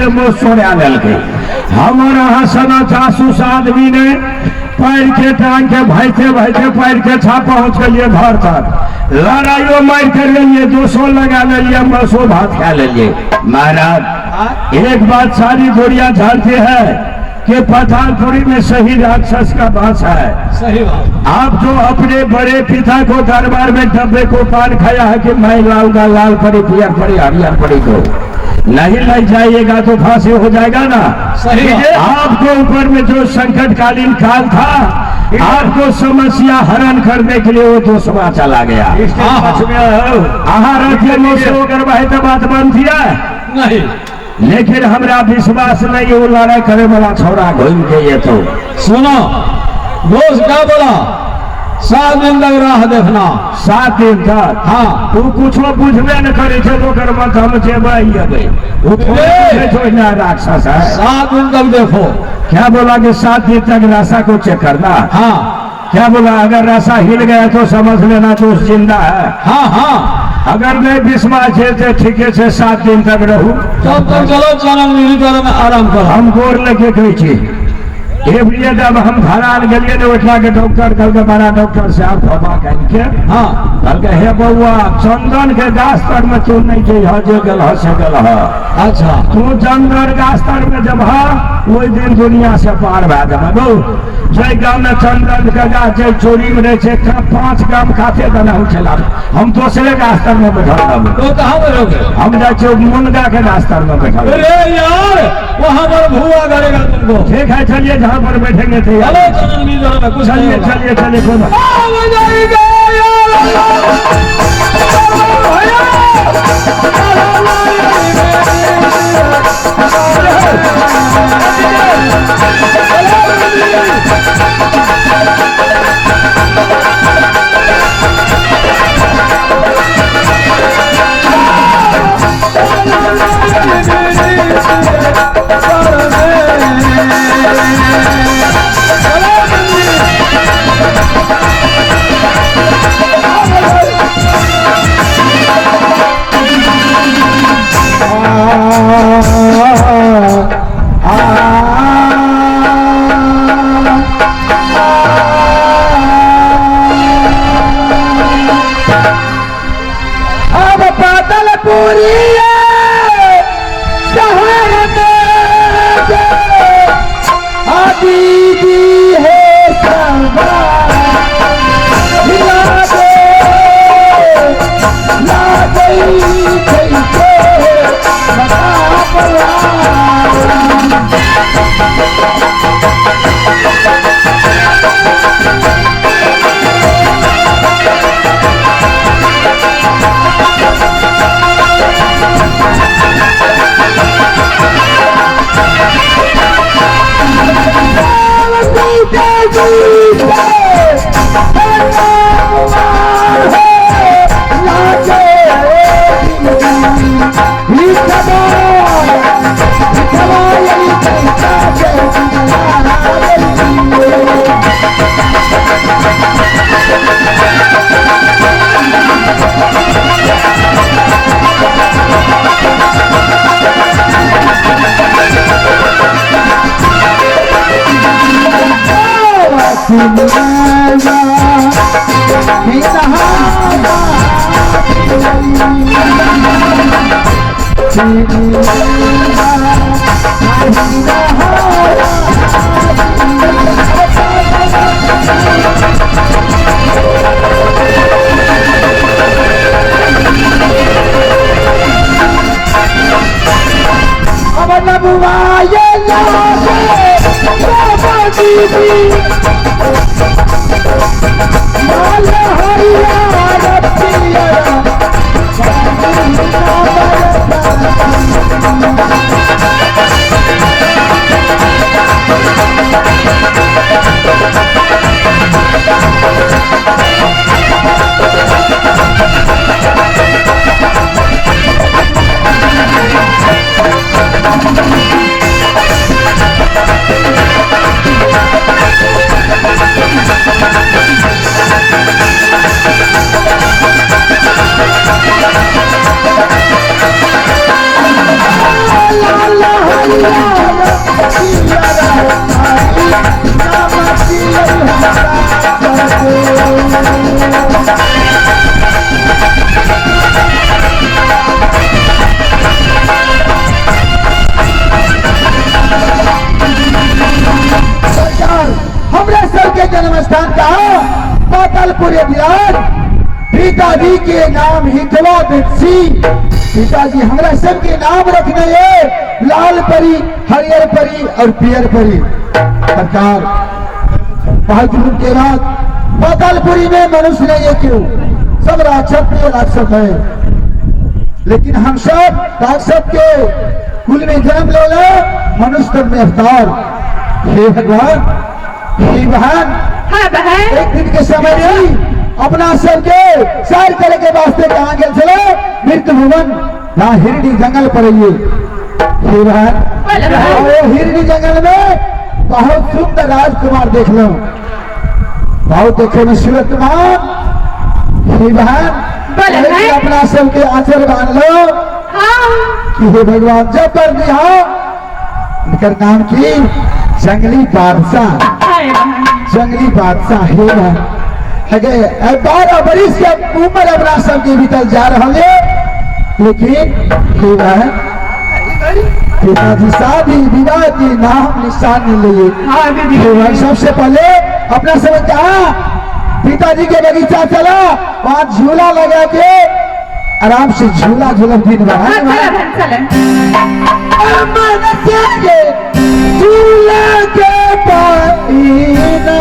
छे वो सोड़ा ललके हमारा हसना जासूस आदमी ने पैर के टांग के भाईते भाईते पैर के छा पहुंच गए घर तक लड़ाइयों मार कर लिए 200 लगा लिए मसो भात खा लिए। महाराज एक बात सारी दुनिया जानती है कि पठानपुरी में सही राक्षस का बास है। सही बात। आप जो अपने बड़े पिता को दरबार में डब्बे को पान खाया है कि मैं लाल का लाल पड़ी पियर पड़ी हरियर पड़ी को नहीं लग जाइएगा तो फांसी हो जाएगा ना। सही बात। आपको ऊपर में जो संकटकालीन काल था आपको समस्या हरण करने के लिए वो दोषवा चला गया। आहार तो बात बन दिया नहीं, लेकिन हमारा विश्वास नहीं वो लड़ाई करे वाला छोरा घूम के ये तो सुनो दोस्त क्या बोला 7 दिन तक राह देखना। 7 दिन तक हाँ तू कुछ बुझबे न करे तो हम जेबे राक्षस है। 7 दिन तक देखो। क्या बोला कि 7 दिन तक रास्ता को चेक करना। हाँ क्या बोला अगर रास्ता हिल गया तो समझ लेना तो जिंदा है। हाँ हाँ अगर नहीं विश्वास है तो ठीक है 7 दिन तक रहू तब तक चलो चैनल मिली में आराम करो। हम गोर लेके कही छी लिए जब हम धराल गलिए तो उठा के डॉक्टर कल के बड़ा डॉक्टर से आप हवा के हाँ कल के हे बउआ चंदन के गाछ तर में तू नहीं जे से गल अच्छा तू चंदन गाछ तर में जब वही दिन दुनिया से पार भा जाए बहु जय गाँव में चंदन के गाछ जय चोरी में रहे 5 गाँव खाते देना चला हम दूसरे गाछ तर में बैठल रहू तो कहाँ बैठोगे? हम जाए मुनगा के गाछ तर में बैठल। अरे यार वहाँ पर भूआ करेगा तुमको। ठीक है चलिए जहाँ पर बैठेंगे थे चलो चैनल मिली में कुछ चलिए चलिए चलिए कोनो हमरे सर के जन्म स्थान का पातालपुर बिहार। पिताजी के नाम हितवा सिंह। पिताजी हमारा सबके नाम रखने हैं, लाल परी, हरियर परी और पियर परी। सरकार बहुत दिन के बाद पातालपुरी में मनुष्य नहीं है, क्यों? सब राक्षस है, लेकिन हम सब राक्षस के कुल में जन्म ले लो, मनुष्य में अवतार। हे भगवान, हे बहन, हाँ बहन, एक दिन के समय में अपना सबके सैर करे के वास्ते कहाँ गए चलो? मृत्यु भुवन, यहाँ हिरनी जंगल पर ये हिरनी जंगल में बहुत सुंदर राजकुमार देख लो, बहुत देखे में सूरतमान। बहन अपना सबके आंचल बांध लो कि हे भगवान जब कर दिया उनका नाम की जंगली बादशाह। जंगली बादशाह हे है 12 बरिस के उम्र अपना सबके भीतर जा रहे, लेकिन पिताजी शादी विवाह की नाम निशान नहीं लिए। सबसे पहले अपना सब कहा पिताजी के बगीचा चला, वहां झूला लगा के आराम से झूला झूलन दिन झूला के पाईना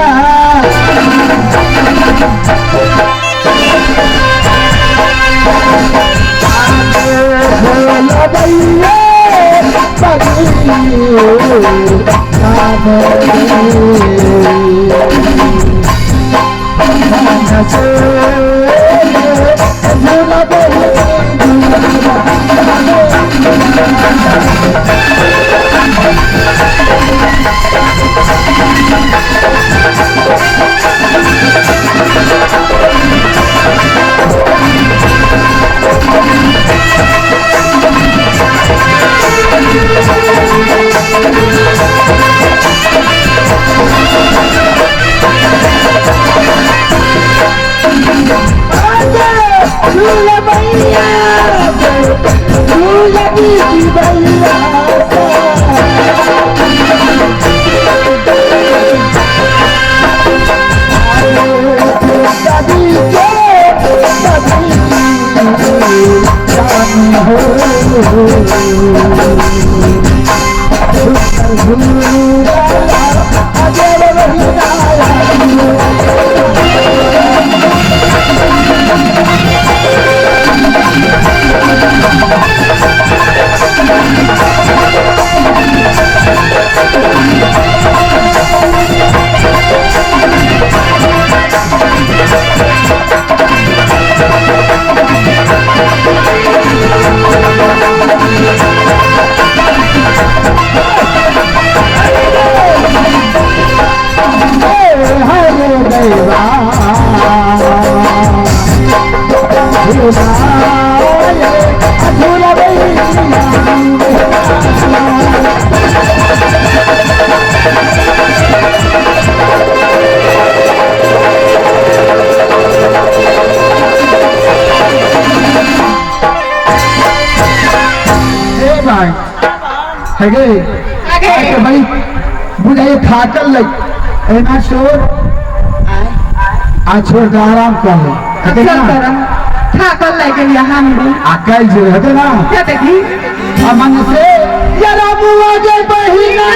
भाई बुझाइए थाकल लग एना छोड़ आ छोड़ के आराम कर ले थाकल लग गया हम भी कल जो है ना क्या देखी मन से जरा मुआ के बहिना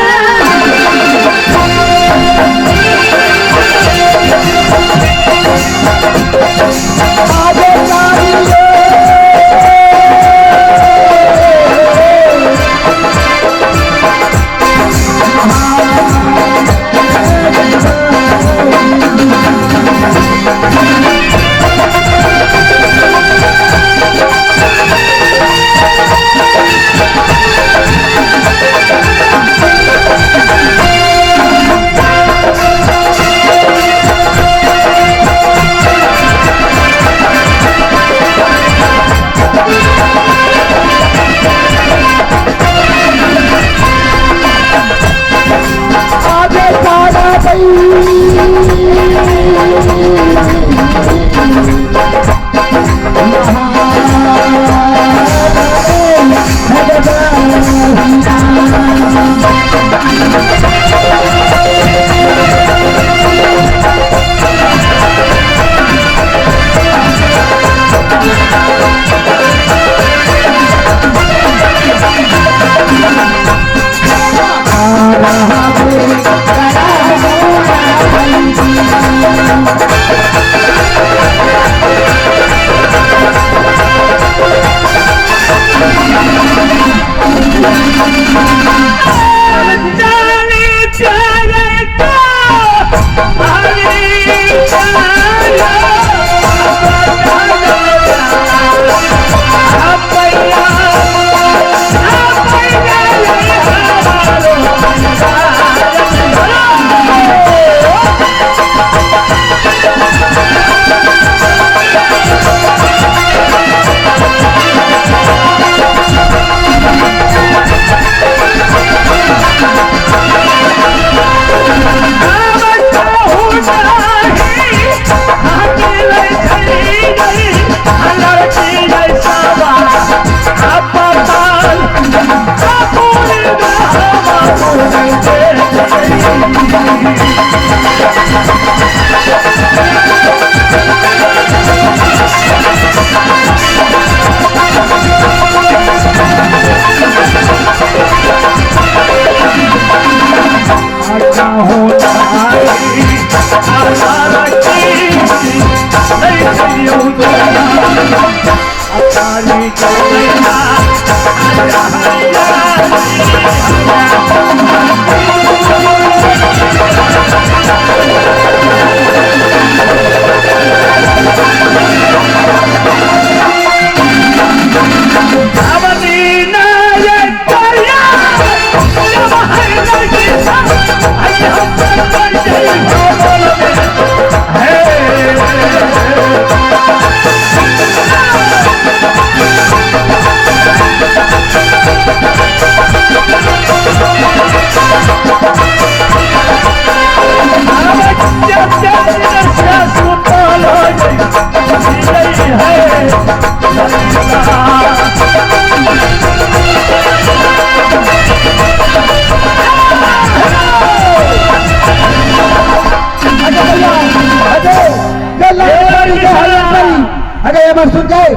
सुन गए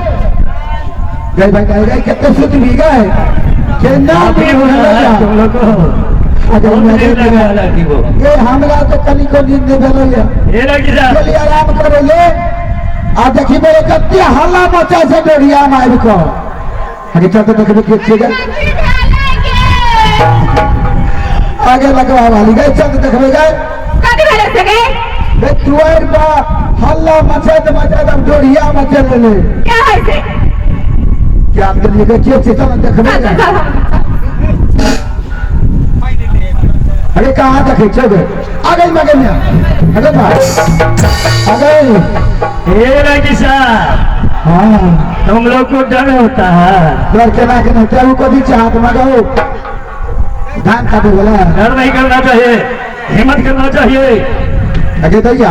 गए भाई गए कितने सुत भी गए ये हमरा तो कनी को नींद चलिए आराम करो ये आ देखी मेरे कत्ते हल्ला मचा से डोरिया मार को आगे चलते देखो के आगे लगवा वाली गए चलते देखो गए कदी भेले से गए तुआर बा हल्ला मचा दम डोरिया मचा ले क्या है से क्या आप लिए के चल देखो अरे कहाँ देखे चल आगे मगे में अरे भाई ये किसान हाँ तुम लोग को डर होता है डर के ना के क्या को भी चाहत मगाओ धान काटे बोला डर नहीं करना चाहिए हिम्मत करना चाहिए अगे दैया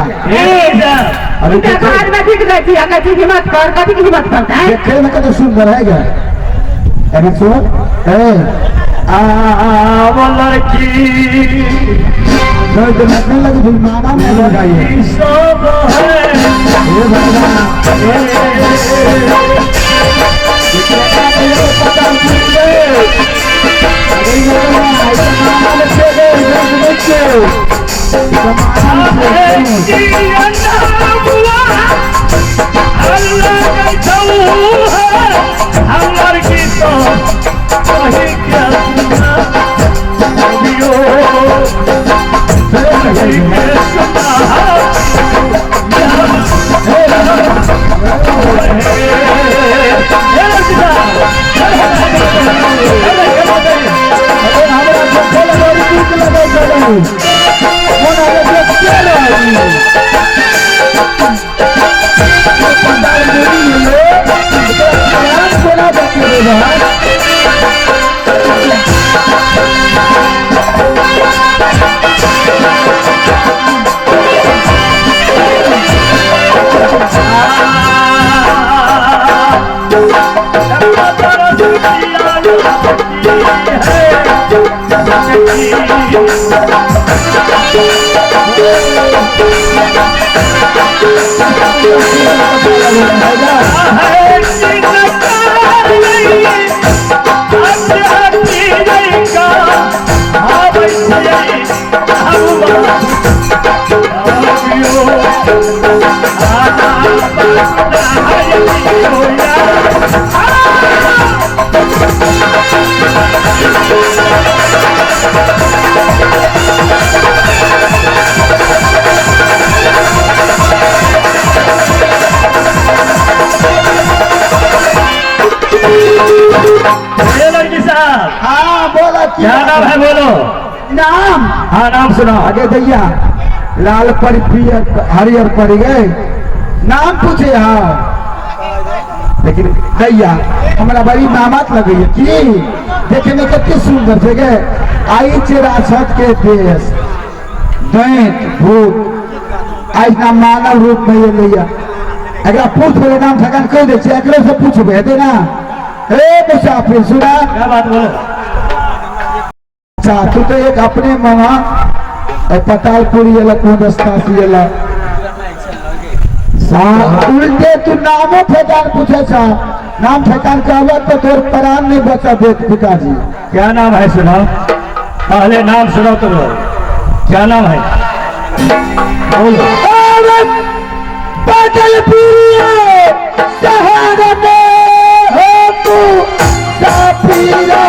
अरे घर में ठीक रहती है कभी की मत कर कभी की मत करता है देखे में कितना सुंदर है क्या अरे सुन वो लड़की जो लगने लगी भी मामा में लगाइए सब है ये हम लड़की तो वही क्या सुना हाँ हाँ बोलो। नाम हाँ नाम सुनाओ। आगे दैया लाल पर पियर हरियर पड़ गए नाम पूछे। हाँ लेकिन दैया हमारा बड़ी नामत लगे कि देखे में कितनी सुंदर जगह आई चेरा छत के देश दैत भूत आज ना मानव रूप में ये लिया अगर पूछ बोले नाम ठकान कह दे एकरो से पूछबे दे ना ए मुसाफिर सुना क्या बात बोलो। अच्छा तू तो एक अपने मामा पतालपुरी वाला कौन रास्ता से उल्टे तू नामो ठेकान पूछे छा नाम ठेकान कहबा तो तोर प्राण नहीं बचा देत पिताजी। क्या नाम है सुनाओ। पहले नाम सुनाओ तो बोलो। क्या नाम है बोलो। पतालपुरी शहर में हो तू साफिरा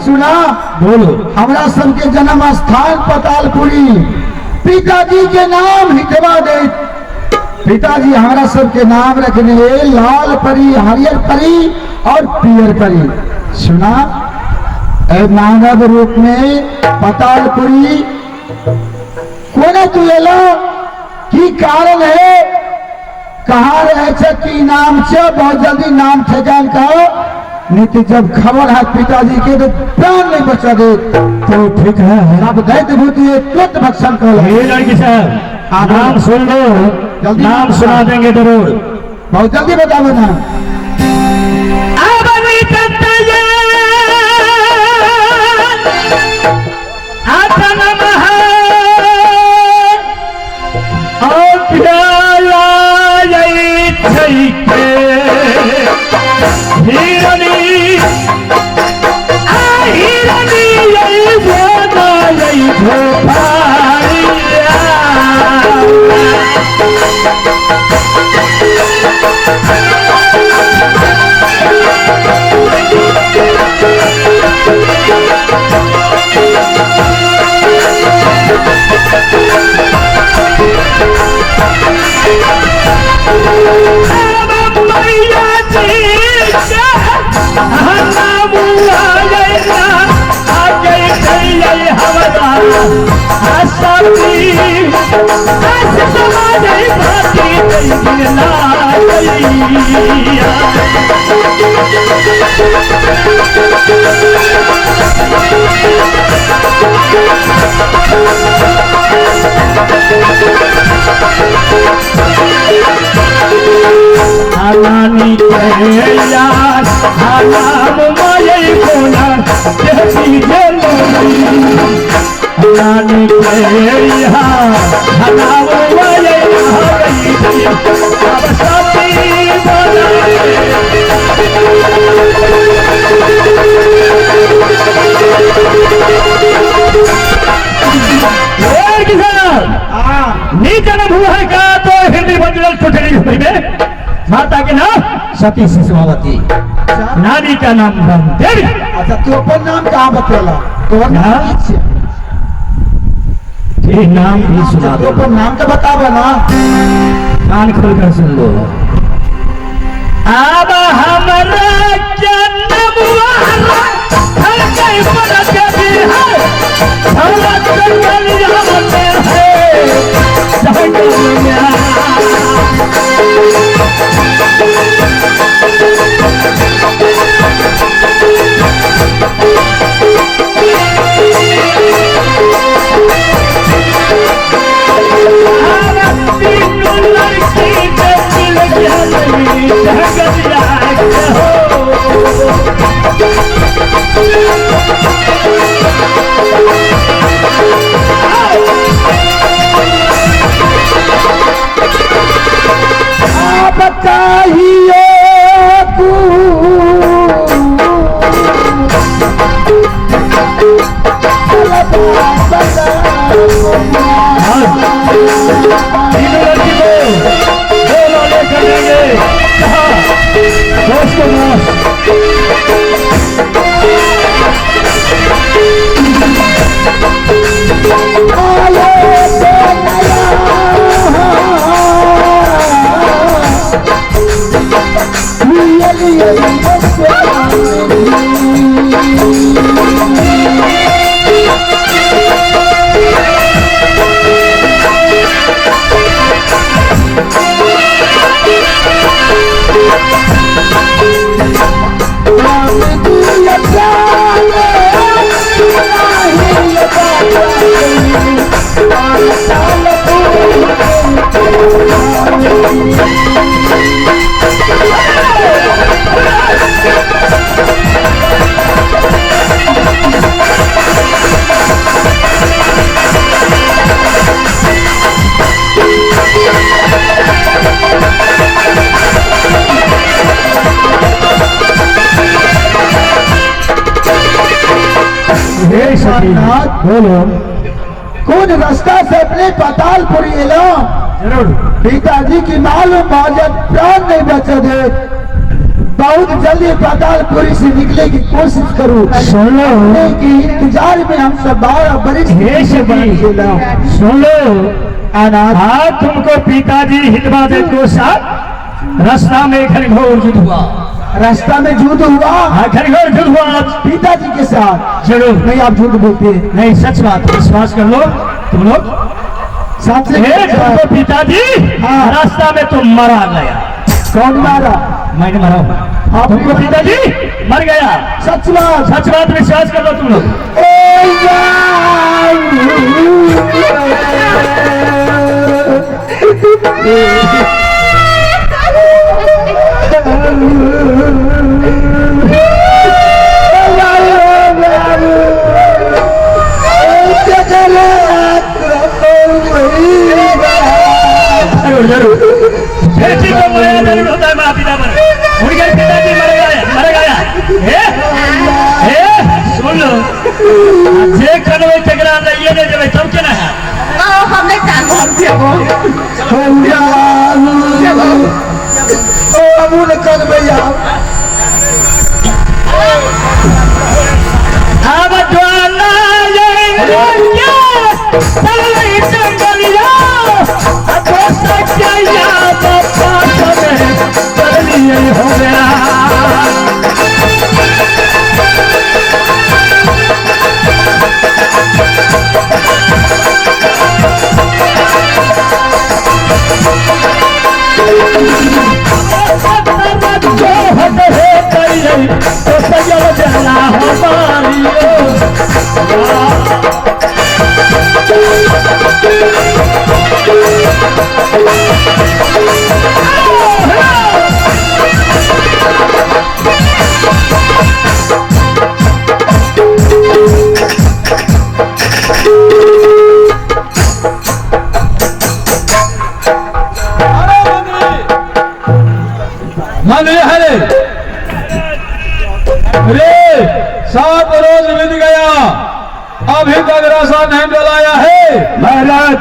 सुना बोलो। हमरा सबके जन्म स्थान पतालपुरी पिताजी के नाम हिटवा दे। पिताजी हमारा सबके नाम रखने लाल परी हरियर परी और पियर परी। सुना मानव रूप में पतालपुरी कोने तू एलो की कारण है कहाँ रहे छे की नाम छे बहुत जल्दी नाम ठेकान कहो नीति जब खबर है पिताजी के तो प्राण नहीं बचा दे। तो ठीक है अब दैत्य भूति तुरंत भक्षण कर ये लड़की साहब नाम सुन लो। जल्दी नाम सुना देंगे जरूर। बहुत जल्दी बताओ ना। हालानी के यार हालाम माया यहाँ हनावा ये यहाँ गई थी अब साथी नीचे न हुआ है का तो हिंदी बंजल छुटनी में माता के नाम सती शिशुवती। नानी का नाम देवी। अच्छा तू अपन नाम कहाँ बतेला तो हाँ? ये नाम भी सुना तू दो अपन नाम तो बतावा ना। कान खोल कर सुन लो। अब हमारा जन्म हुआ हर कहीं पर देवी है हमारा जंगल यहाँ है जंगल में बोलो कौन रास्ता से अपने पातालपुरी एला जरूर पिताजी की मालूम बाजत प्राण नहीं बचे दे बहुत जल्दी पातालपुरी से निकले की कोशिश करूँ सुनो कि इंतजार में हम सब 12 बरिश सुनो हाँ तुमको पिताजी हितवा दे तो साथ रास्ता में घनघोर युद्ध हुआ रास्ता में झूठ हुआ घनघोर युद्ध हुआ आज पिताजी के साथ जरूर नहीं आप झूठ बोलते नहीं सच बात विश्वास कर लो तुम लोग साथ से तुमको पिताजी हाँ। रास्ता में तुम मरा गया कौन मारा मैंने मरा हूँ तुमको पिताजी मर गया सच बात विश्वास कर लो तुम लोग जरूर बेटी को मरा जरूर होता है माँ पिता पर उनके पिताजी मर गया सुन लो जे कनवे टकरा ये नहीं देवे तब के ना हमने कर भैया अब ज्वाला हो गया जो हद है अरे 7 रोज बीत गया, अभी तक राशा नहीं डलाया है। महाराज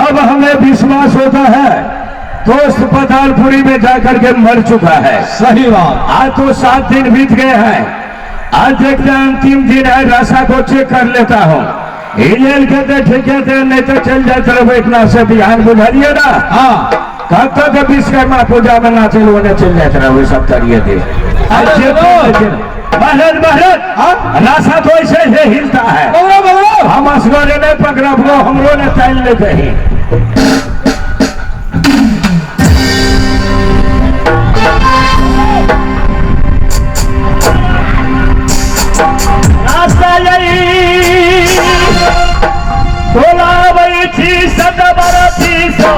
अब हमें विश्वास होता है दोस्त पतालपुरी में जाकर के मर चुका है। सही बात। आज तो 7 दिन बीत गए हैं, आज देखते हैं अंतिम दिन है, राशा को चेक कर लेता हूँ। हिलेल के दे ठीक है, नहीं तो चल जाते रहो इतना से बिहान बुझाइए ना। हाँ कब तक विश्वकर्मा पूजा में ना चलो उन्हें चल जाते रहो सब करिए थे। महाराज महाराज राशा तो ऐसे ही हिलता है, हम असगरे नहीं पकड़ब, हमरो ने तैल लेते ही। रास्ता यही बोलावै छी सतबरथी सो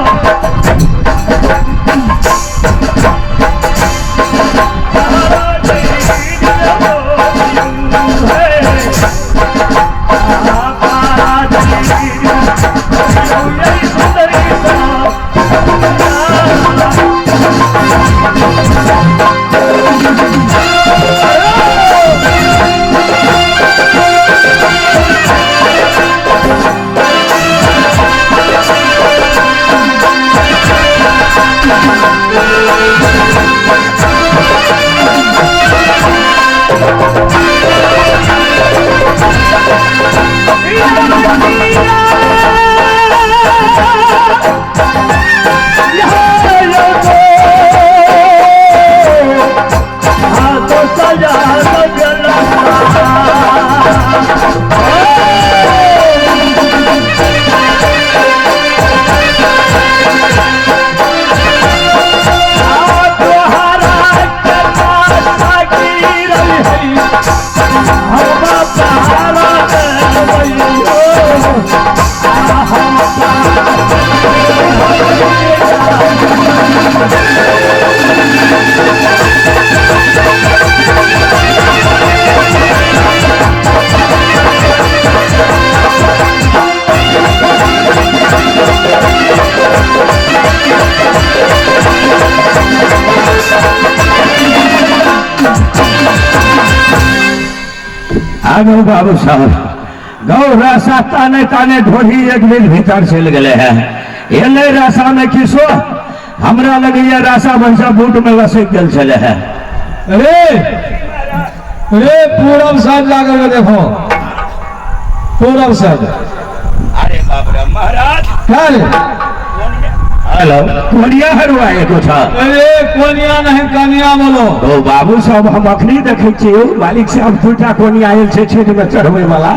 आगो बाबू साहब गौ राशा ताने ताने ढोली एक मिल भीतर चल गए हैं। ये नहीं राशा में किसो हमरा लगे ये राशा भैंसा बूट में लसक गल चले है। अरे अरे पूरब साइड जाकर के देखो, पूरब साइड। अरे बाप रे महाराज क्या रे? हेलो कोनिया हरवाए को था। अरे कोनिया नहीं कनिया बोलो। तो बाबू साहब हम अखनी देखे छियै मालिक साहब दूटा कोनिया आयल छे छेद में चढ़वे वाला।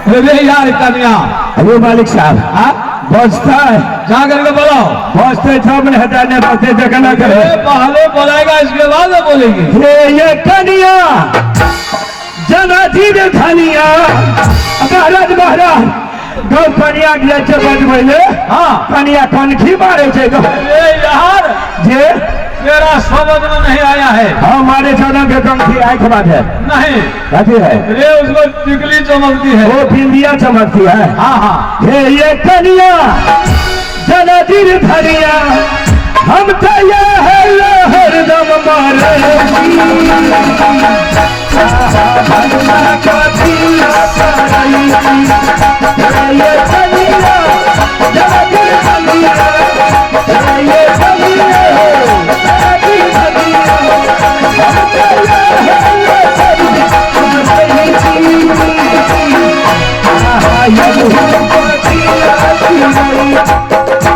अरे यार कनिया। अरे मालिक साहब हाँ बचता है जा करके बोलो। बचते तब न हटाने बचते देखना करे। पहले बोलेगा इसके बाद बोलेगी। ये कनिया जनाजी रे धनिया महाराज महाराज गौ कनिया गया छे बजबैले। हाँ कनिया कनखी मारे छे गौ। अरे यार जे मेरा समझ में नहीं आया है। हमारे जन्म के कनखी आंख बात है नहीं कथी है? अरे उसको टिकली चमकती है। वो बिंदिया चमकती है। हाँ हाँ हे ये कनिया जनाजी रे धनिया हम तो ये है हरदम मारे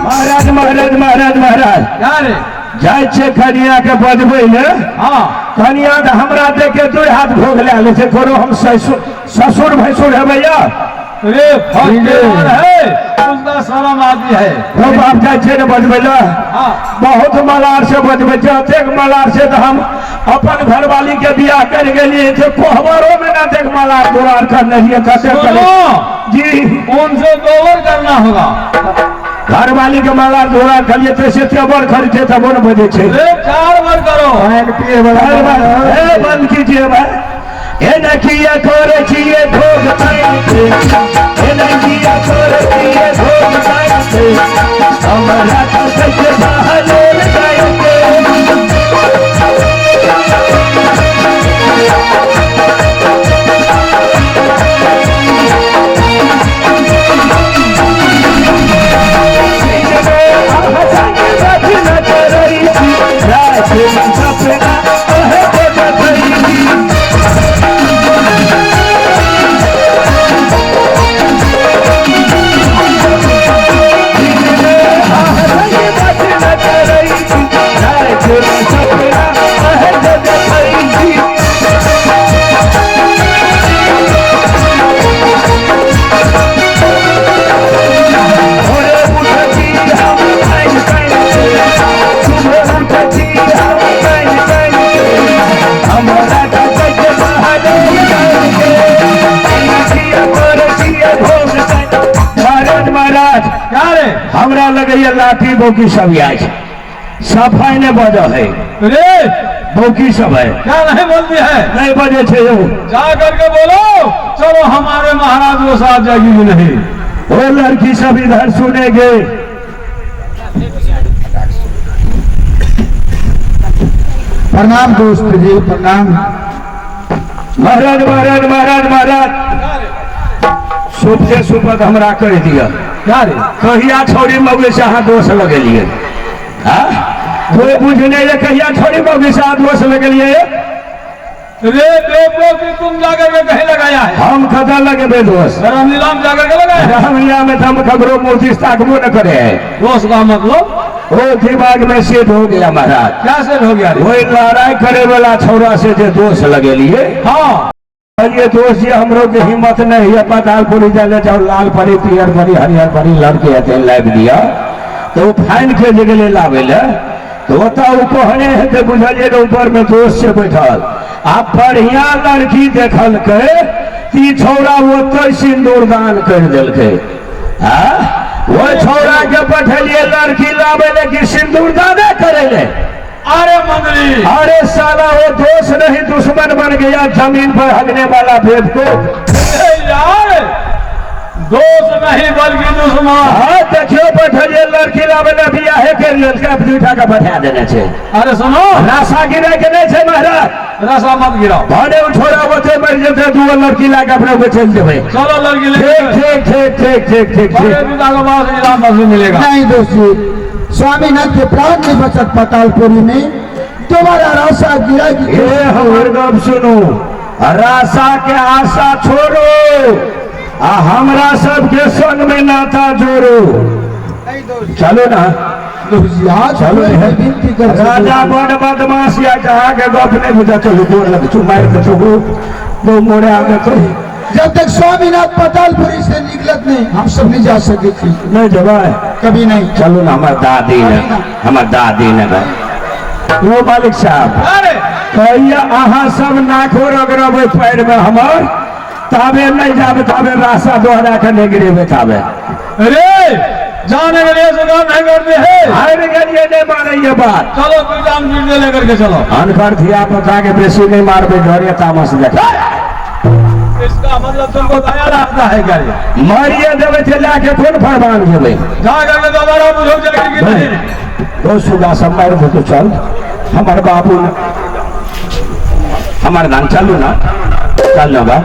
महाराज महाराज महाराज महाराज क्या रे? जाय छे कनिया के बजबै ले। हाँ कनिया तो हमरा देख के 2 हाथ भोग ले छे करो हम ससुर भैसुर है भैया। अरे भगवान है उसका शर्म आती है। तो बाप जाय छे ने बजबै ले। हाँ बहुत मलार से बजबै छे, अतेक मलार से तो हम अपन घरवाली के बियाह कर गेलिए थे कोहबरों में ना देख मलार दुरार कर लिए कसे करे जी। उनसे गोबर करना होगा। घरवाली के मलार दुरार कर लिए थे से तेबर खरीदे तब न बजे छे। 4 बार करो। ए बंद कीजिए भाई। ए नकिया करे छिए भोग ताई ए नकिया करे छिए भोग ताई हमरा तो सच बहाले जाएंगे। जाति बोकी सब आज सफाई ने बजा है रे बोकी सब है क्या नहीं बोलती है? नहीं बजे थे यो जा करके बोलो चलो हमारे महाराज वो साथ जाएगी कि नहीं। वो लड़की सब इधर सुनेंगे। प्रणाम दोस्त जी, प्रणाम। महाराज महाराज महाराज महाराज सुख से सुपत हमरा कर दिया क्या रे? कहिया छोड़ी मौगे से हाथ दोष लगेलिए कोई बुझने ये कहिया छोड़ी मौगे से हाथ दोष लगेलिए रे देवो की तुम जाकर के कहीं लगाया है? हम खता लगे बे दोस्त रामलीला में जाकर के लगाया है? रामलीला में तो हम खबरों मूर्ति ताकबो न करे है दोस्त का मतलब वो दिमाग में सेट हो गया महाराज। क्या सेट हो गया रे? वही लड़ाई करे वाला छोरा से जो दोष लगेलिए हाँ ये दोस्त ये हमरो के हिम्मत नहीं है पतालपुरी जाले जाओ लाल परी पियर परी हरियर परी लड़के हते लाइव दिया तो वो फाइन के जगह लावे ले तो होता वो कहने है तो बुझलिए ऊपर में दोस्त से बैठल आप बढ़िया लड़की देखल के ती छोरा वो तो सिंदूर दान कर दिल के वो छोरा के बैठलिए लड़की लावे ले कि सिंदूर दाने करे ले। अरे मंत्री अरे साला वो दोस्त नहीं दुश्मन बन गया जमीन पर हगने वाला भेद को यार दोस्त नहीं बल्कि दुश्मन। हाँ देखियो बैठलिए लड़की लावे ले बिया है के लड़का दूठा का बैठा देने छे। अरे सुनो राशा गिरे के नहीं छे महाराज रसा मत गिराओ भाने छोड़ा होते मर जते दो लड़की लाके अपने को चल देवे। चलो लड़की ठीक लेके ठीक ठीक ठीक ठीक ठीक बड़े ठीक पिता के पास इनाम बख्शी मिलेगा। नहीं दोस्त जी, स्वामीनाथ के प्राण नहीं बचत पतालपुरी में दोबारा राशा गिरा ये हमर गप सुनो राशा के आशा छोड़ो हमरा सबके संग में नाता जोड़ो चलो ना चलो विनती कर राजा बड़ बदमाश या जहाँ के गप नहीं बुझा चलो जोर लग चुमार के चुगो दो मोड़े आगे कही जब तक स्वामीनाथ पतालपुरी से निकलत नहीं हम सब नहीं जा सके थी नहीं जवाए कभी नहीं। चलो ना हमार दादी ने वो मालिक साहब अरे कहिया अहाँ सब नाखो रगड़ब पैर में हमार ताबे नहीं जाबे ताबे रास्ता दोहरा के नहीं गिरेबे ताबे अरे जाने के लिए जुगाड़ नहीं करते हैं। हार गलिए नहीं माने ये बात चलो पीजाम गिरने लेकर के चलो। अनकर धिया पुता के बेसी नहीं मारबे घरे तामस देखा इसका मतलब तुमको दया लगता है क्या? मारिए देवे थे लाके कौन फरमान देवे जा करके दोबारा बुझो जाएगी कि नहीं? दो सुगा सब मार दो तो चल हमारे बाबू ने हमारे नाम चलो ना चल ना बा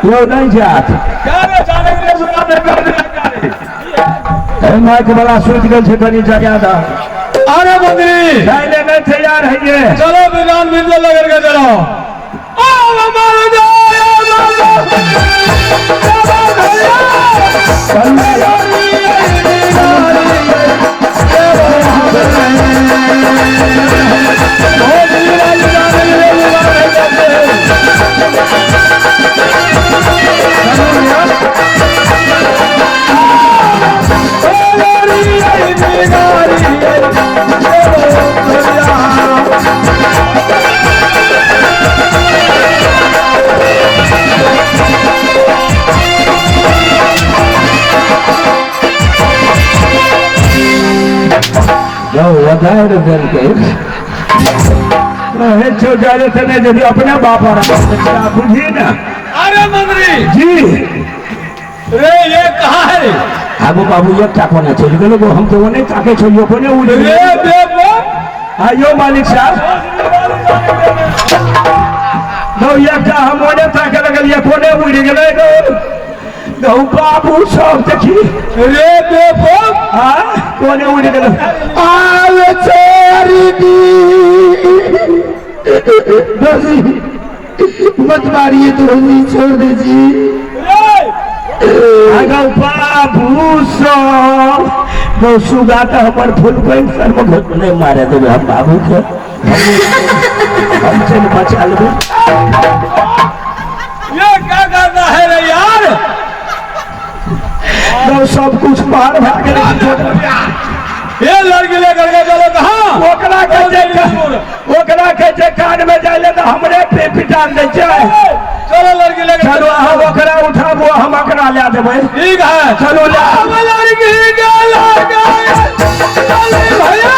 यो नहीं जात क्या रे जाने के लिए जुगाड़ नहीं करते हैं क्या रे? माँ के बड़ा सोच गल से कनी जगह दा अरे मंत्री नहीं नहीं तैयार है ये चलो विधान बिंदु लेकर के चलो। यदि अपना बापा बुझिए ना। अरे मंत्री जी रे ये कहाँ है? आगो बाबू ये क्या कोना चल गलो वो हम तो वो नहीं ताके छोड़ियो कोने उड़े रे देवो आयो मालिक साहब दो ये क्या हम ओने ताके लगल ये कोने उड़े गेले दो बाबू सब देखी रे देवो हां कोने उड़े गेले आवे चोरी दी दोजी मत मारिए दोजी छोड़ दीजिए। आगो बाबू सब दो सुगाता हमर फुल पैंट सर में घुस नहीं मारे तो हम बाबू के हमसे बचा लो। ये क्या करना है रे यार? तो सब कुछ बाहर भाग ये लड़की लेकर के चलो कहाँ? ओकरा के जे कान में जाले तो हमरे पे पिटान दे जाए। चलो लड़की लेकर चलो हम ओकरा उठाबो हम ओकरा ले देवे। ठीक है चलो ला लड़की गाला गाए चले भैया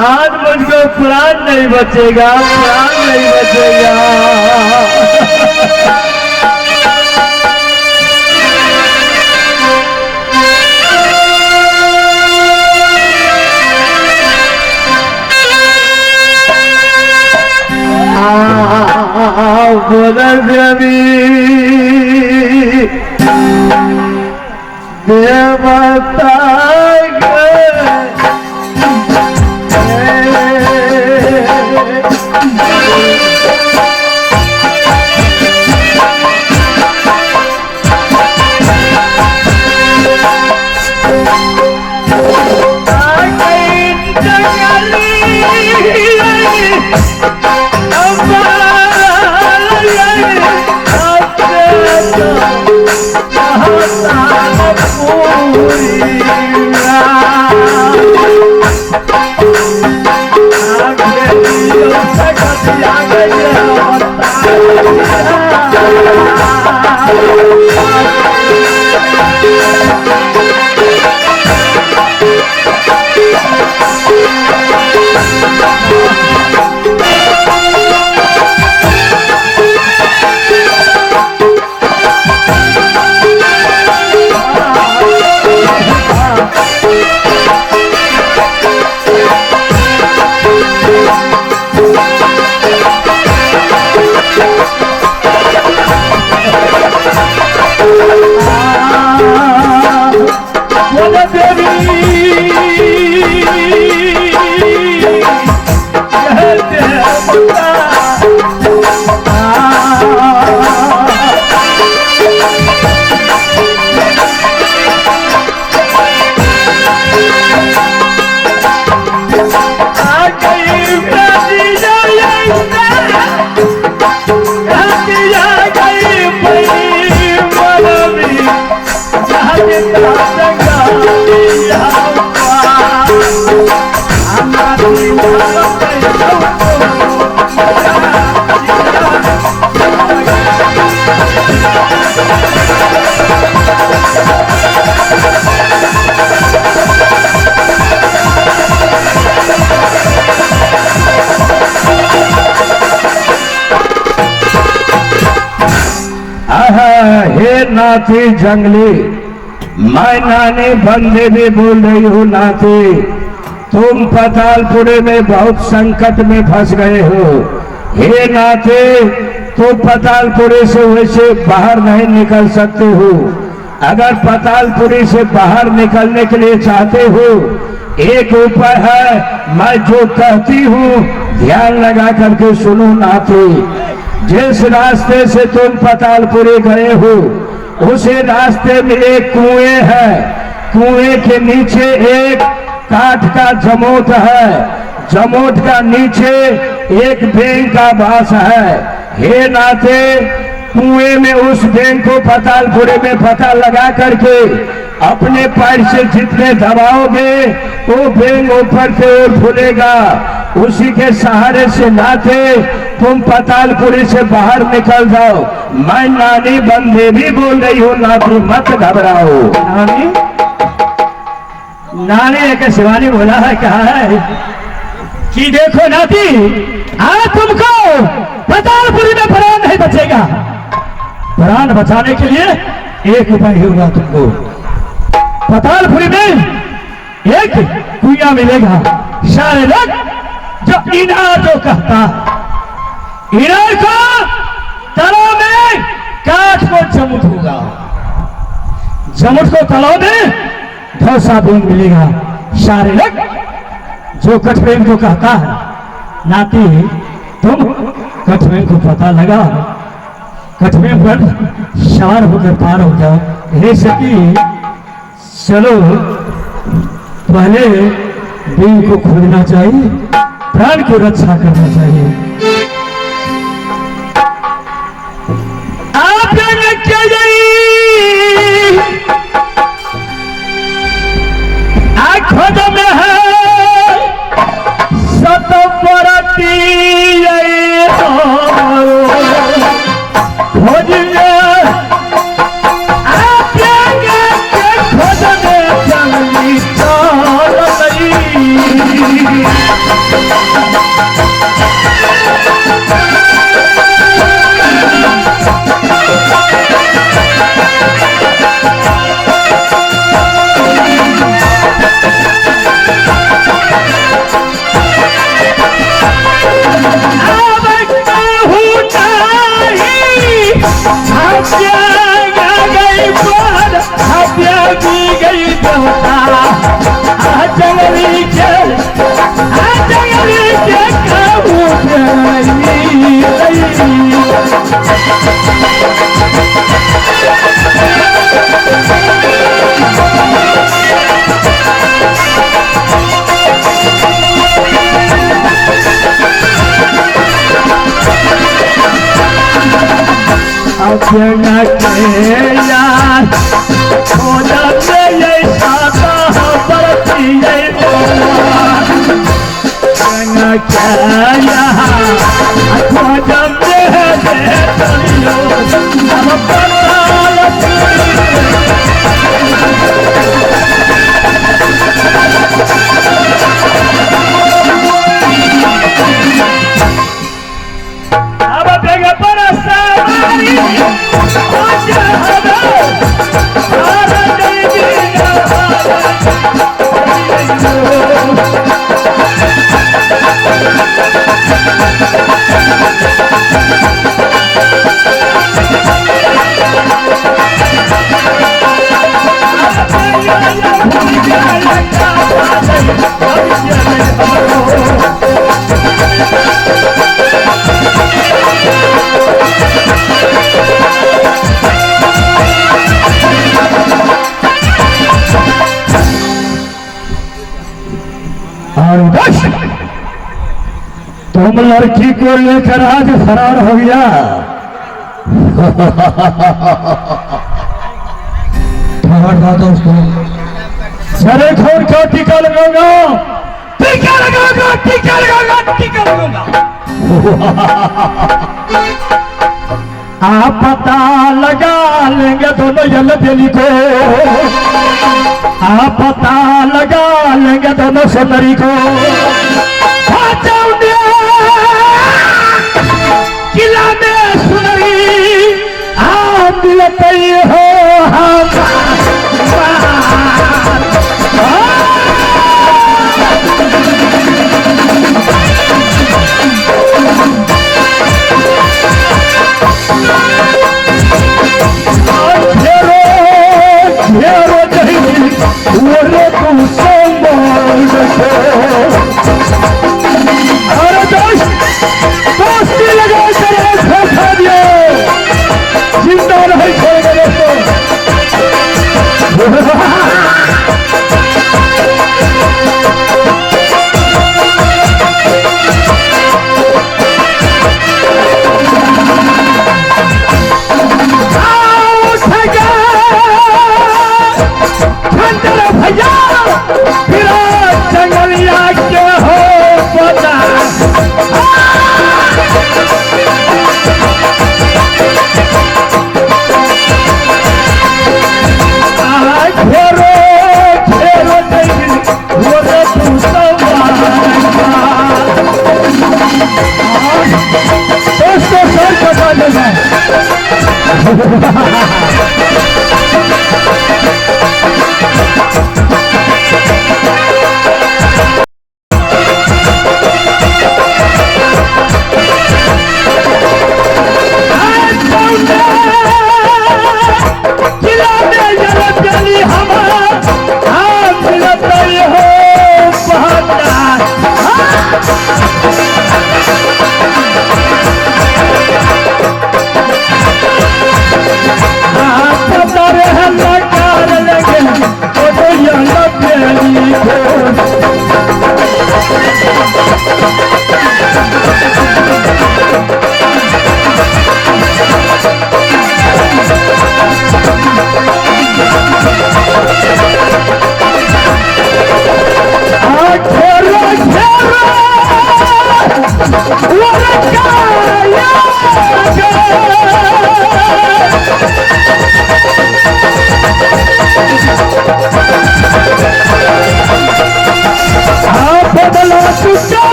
आज मुझको प्राण नहीं बचेगा, प्राण नहीं बचेगा। देवता नाती जंगली, मैं नानी बंदे भी बोल रही हूँ नाती, तुम पतालपुरी में बहुत संकट में फंस गए हो। हे नाते, तुम पतालपुरी से वैसे बाहर नहीं निकल सकते हो। अगर पतालपुरी से बाहर निकलने के लिए चाहते हो, एक उपाय है, मैं जो कहती हूँ ध्यान लगा करके सुनो नाते। जिस रास्ते से तुम पतालपुरी गए हो, उसी रास्ते में एक कुएं है, कुएं के नीचे एक काठ का जमोट है, जमोट का नीचे एक बैंक का बास है। हे नाते, कुएं में उस बैंक को पतालपुरी में पता लगा करके अपने पैर से जितने दबाओगे वो बैंक ऊपर से और फूलेगा। उसी के सहारे से नाते तुम पतालपुरी से बाहर निकल जाओ। मैं नानी बंदे भी बोल रही हूँ नाती, मत घबराओ। नानी नानी एक शिवानी बोला है, कहा है कि देखो नाती, आज तुमको पतालपुरी में प्राण नहीं बचेगा। प्राण बचाने के लिए एक उपाय होगा तुमको। पतालपुरी में एक कुआं मिलेगा, शायद जो इनार जो कहता, इनार को तलाव में काठ को जमुट होगा, जमुट को तलाव में ढोसा बेंग मिलेगा। शारीरिक जो कठबेंग को कहता है, नाती तुम कठबेंग को पता लगा, कठबेंग पर सवार होकर पार हो जाओ। हे सती, चलो पहले बेंग को खोजना चाहिए, प्राण की रक्षा करना चाहिए। आप खोज में है सतवरती खोज में आप खोज में जंगली चल गई। यार खोजा ये साता बरती क्या खोजा तुम लड़की को लेकर आज फरार हो गया। दोस्तों चले खोल को टीका लगाऊंगा, टीका लगाऊंगा, टीका लगाऊंगा, टीका लगाऊंगा। आप पता लगा लेंगे दोनों यल दिली को, आप पता लगा लेंगे दोनों सुंदरी को। किला में सुनरी आप मिलते हो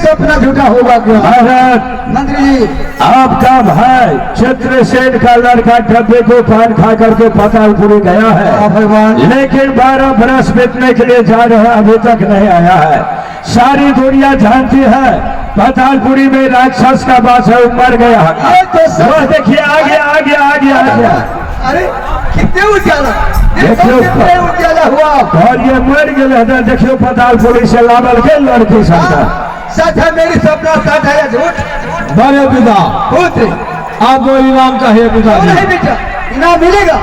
सपना झूठा होगा क्या? महाराज मंत्री जी, आपका भाई चंद्रसेन का लड़का डब्बे को पान खा करके पातालपुरी गया है भगवान, लेकिन 12 बरस बीतने के लिए जा रहा अभी तक नहीं आया है। सारी दुनिया जानती है पातालपुरी में राक्षस का बास है, मर गया ये तो सब- वो देखिए आ गया आ गया आ गया आ गया। अरे कितने उजाला, देखो कितने उजाला हुआ। और ये मर गया। देखियो पातालपुरी से लावल के लड़की सबका सच है, मेरी सपना सच है या झूठ? बड़े पिता पुत्र, आपको इनाम चाहिए क्यों पिताजी। नहीं बेटा, इनाम मिलेगा।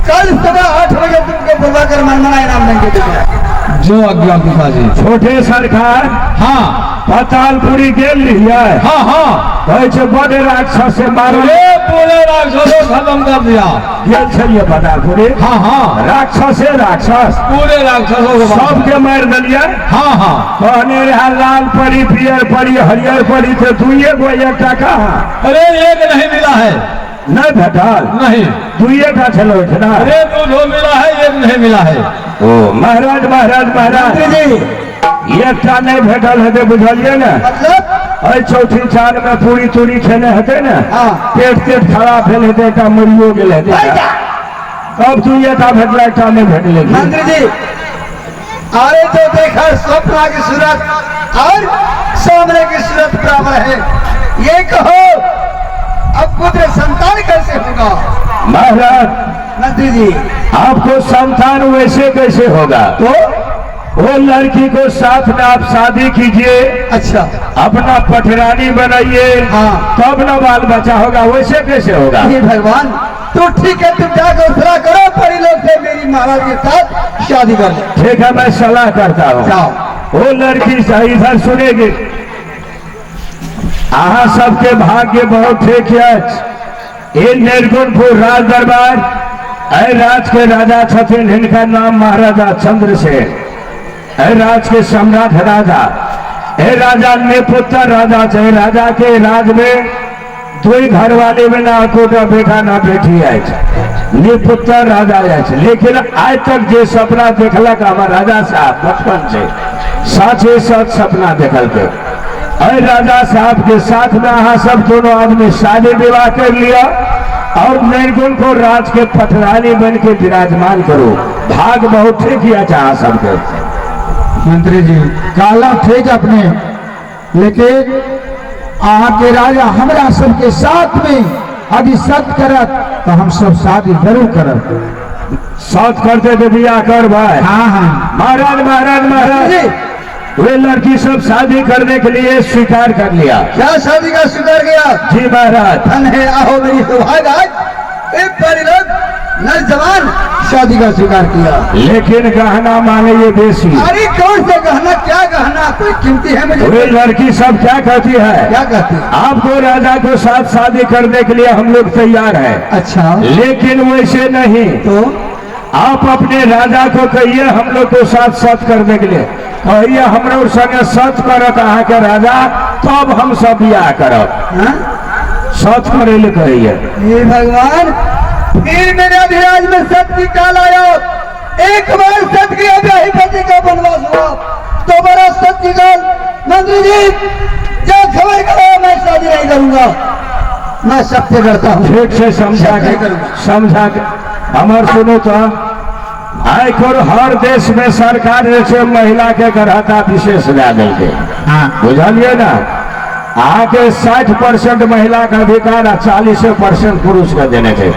कल सुबह 8 बजे तुमको बुलवाकर मनमाना इनाम देंगे बेटा। जो आज्ञा पिताजी। छोटे सरकार हाँ पातालपुरी गेल लिया है, हाँ हाँ, बड़े राक्षस से मारो ये पूरे राक्षसों को खत्म कर दिया। गेल छलिए पातालपुरी। हाँ हाँ, राक्षस है राक्षस पूरे राक्षसों को मार- सबके मार दिलिया। हाँ हाँ, कहने रहा लाल परी पियर परी हरियर परी थे दुइये गो एक टका अरे एक नहीं मिला है। नहीं भेटल, नहीं, दुइये का छलो ना। अरे दो मिला है, एक नहीं मिला है। ओ महाराज महाराज महाराज मंत्री जी, एकटा नहीं भेटल है बुझलिए ना। मतलब चौथी चार में पूरी तूरी खेने हते ना, हाँ। पेट खराब भेल हेते, एकटा मरियो गेल हेते। अब दुइये का भेटला, एकटा नहीं भेटले। मंत्री जी, अरे तो देखा स्वप्ना की सूरत और सामने की सूरत बराबर है। ये कहो अब पुत्र संतान कैसे होगा? महाराज मंत्री जी, आपको संतान वैसे कैसे होगा? तो वो लड़की को साथ में आप शादी कीजिए, अच्छा, अपना पटरानी बनाइए, हाँ। तब ना बाल बच्चा होगा। वैसे कैसे होगा? हे भगवान, तो ठीक है, तुम जाकर सलाह करो, परी लोग से मेरी महाराज के साथ शादी कर लो। ठीक है, मैं सलाह करता हूँ। जाओ। वो लड़की से इधर सुनेगी। अहाँ सबके भाग्य बहुत ठीक है। ये निर्गुणपुर राज दरबार ऐ राज के राजा छथिन, इनका नाम महाराजा चंद्रसेन। ऐ राज के सम्राट राजा, ए राजा नेपुत्र राजा छे। राजा के राज में दुई घर वाले में ना कोटा बेटा ना बेटी है, नेपुत्र राजा है। लेकिन आज तक जे सपना देखलक हमार राजा साहब बचपन से साचे सच सपना देखल के। अरे राजा साहब के साथ में अहाँ सब दोनों आदमी शादी विवाह कर लिया और निर्गुण को राज के पटरानी बन के विराजमान करो। भाग बहुत ठीक किया चाह सबके। मंत्री जी, काला ठीक अपने, लेकिन अहाँ के राजा हमरा सबके साथ में यदि सत करत तो हम सब शादी जरूर करब। साथ करते तो बिया कर भाई। हाँ हाँ महाराज महाराज महाराज वे लड़की सब शादी करने के लिए स्वीकार कर लिया। क्या शादी का स्वीकार किया? जी महाराज। धन है आहो मेरी सौभाग्य, आज एक बड़ी लोग नौजवान शादी का स्वीकार किया। लेकिन गहना मांगे ये बेसी। अरे कौन सा गहना? क्या गहना? कोई कीमती है मुझे? वे लड़की सब क्या कहती है? क्या कहती है? आपको राजा को साथ शादी करने के लिए हम लोग तैयार हैं। अच्छा लेकिन वैसे नहीं, तो आप अपने राजा को कहिए हम लोग को साथ साथ करने के लिए कहिए हमरो संगे सत करत अहाँ के राजा, तब हम सब बियाह करब। हाँ? सत करे ले कहिए। हे भगवान, फिर मेरे अभिराज में सत्य की काल आया। एक बार सत्य की अभी पति का वनवास हुआ तो बड़ा सत्य काल। मंत्री जी जो खबर करो, मैं शादी नहीं करूंगा, मैं सत्य करता हूँ। ठीक से समझा के हमार सुनो तो आयकर हर देश में सरकार जैसे महिला के गढ़ाता विशेष ला दिल के। बुझलिए ना, आके 60% महिला का अधिकार आ 40% पुरुष के देने थे।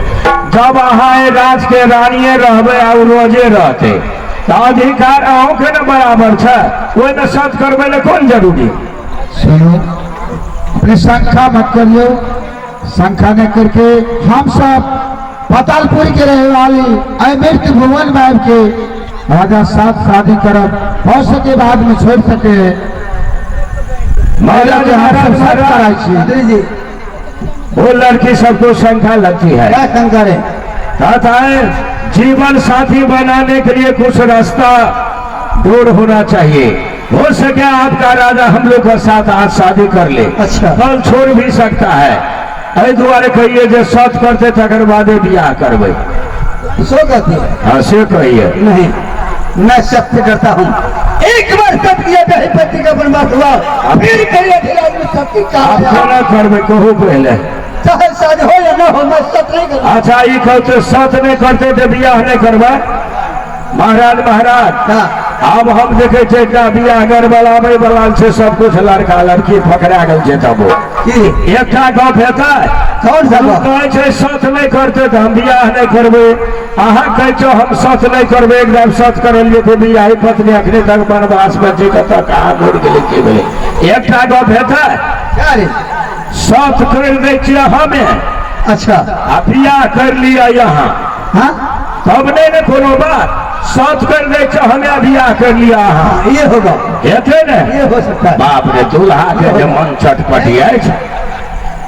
जब अहाँ राज के रानिये रहबे और रोजे रहते तो अधिकार अहों के न बराबर है, वो न सत करबे ले कौन जरूरी। सुनो, अपने शंखा मत करियो, शंखा न करके हम सब पातालपुर के रहने वाली अमृत भुवन में के राजा साथ शादी करब, हो सके बाद में छोड़ सके। महाराज महाराज जी वो लड़की सबको शंका लगती है। क्या शंकर है? कहता है जीवन साथी बनाने के लिए कुछ रास्ता दूर होना चाहिए। हो सके आपका राजा हम लोग के साथ आज शादी कर ले। अच्छा। कल छोड़ भी सकता है। ऐ द्वारे कहिए जो सत करते तकर बादे बियाह करबे। सो कहती है? हाँ से कहिए। नहीं, मैं सत्य करता हूँ। एक बार सत्य किया जाए पति का वनवास हुआ, फिर कहिए अभिराज में सत्य का आप ना करबे कहू पहले। चाहे शादी हो या ना हो, मैं सत्य नहीं करूँगा। अच्छा ये कहते सत नहीं करते तो बियाह नहीं करबा। महाराज महाराज अब हम देखे थे बियाह घर बनाबे वाला से सब कुछ लड़का लड़की पकड़ा गल छै। तब एक गप हेता कौन सा गप? कहे छै सत नहीं करते तो हम बियाह नहीं करबे। अहाँ कहे छो हम सत नहीं करबे, एकदम सत करलिए तो बियाह पत्नी अखने तक वनवास में जी कत कहाँ घूर गेले की भेले। एक गप हेता क्या रे? सत कर दे छियै हमें। अच्छा। आ बियाह कर लिया यहाँ, हाँ तब नहीं न कोनो बात। सत कर दे छियै हमें बियाह कर लिया अहाँ, ये होगा, हेते ने? ये हो सकता है। बाप रे दूल्हा के जे मन चटपटी अछि,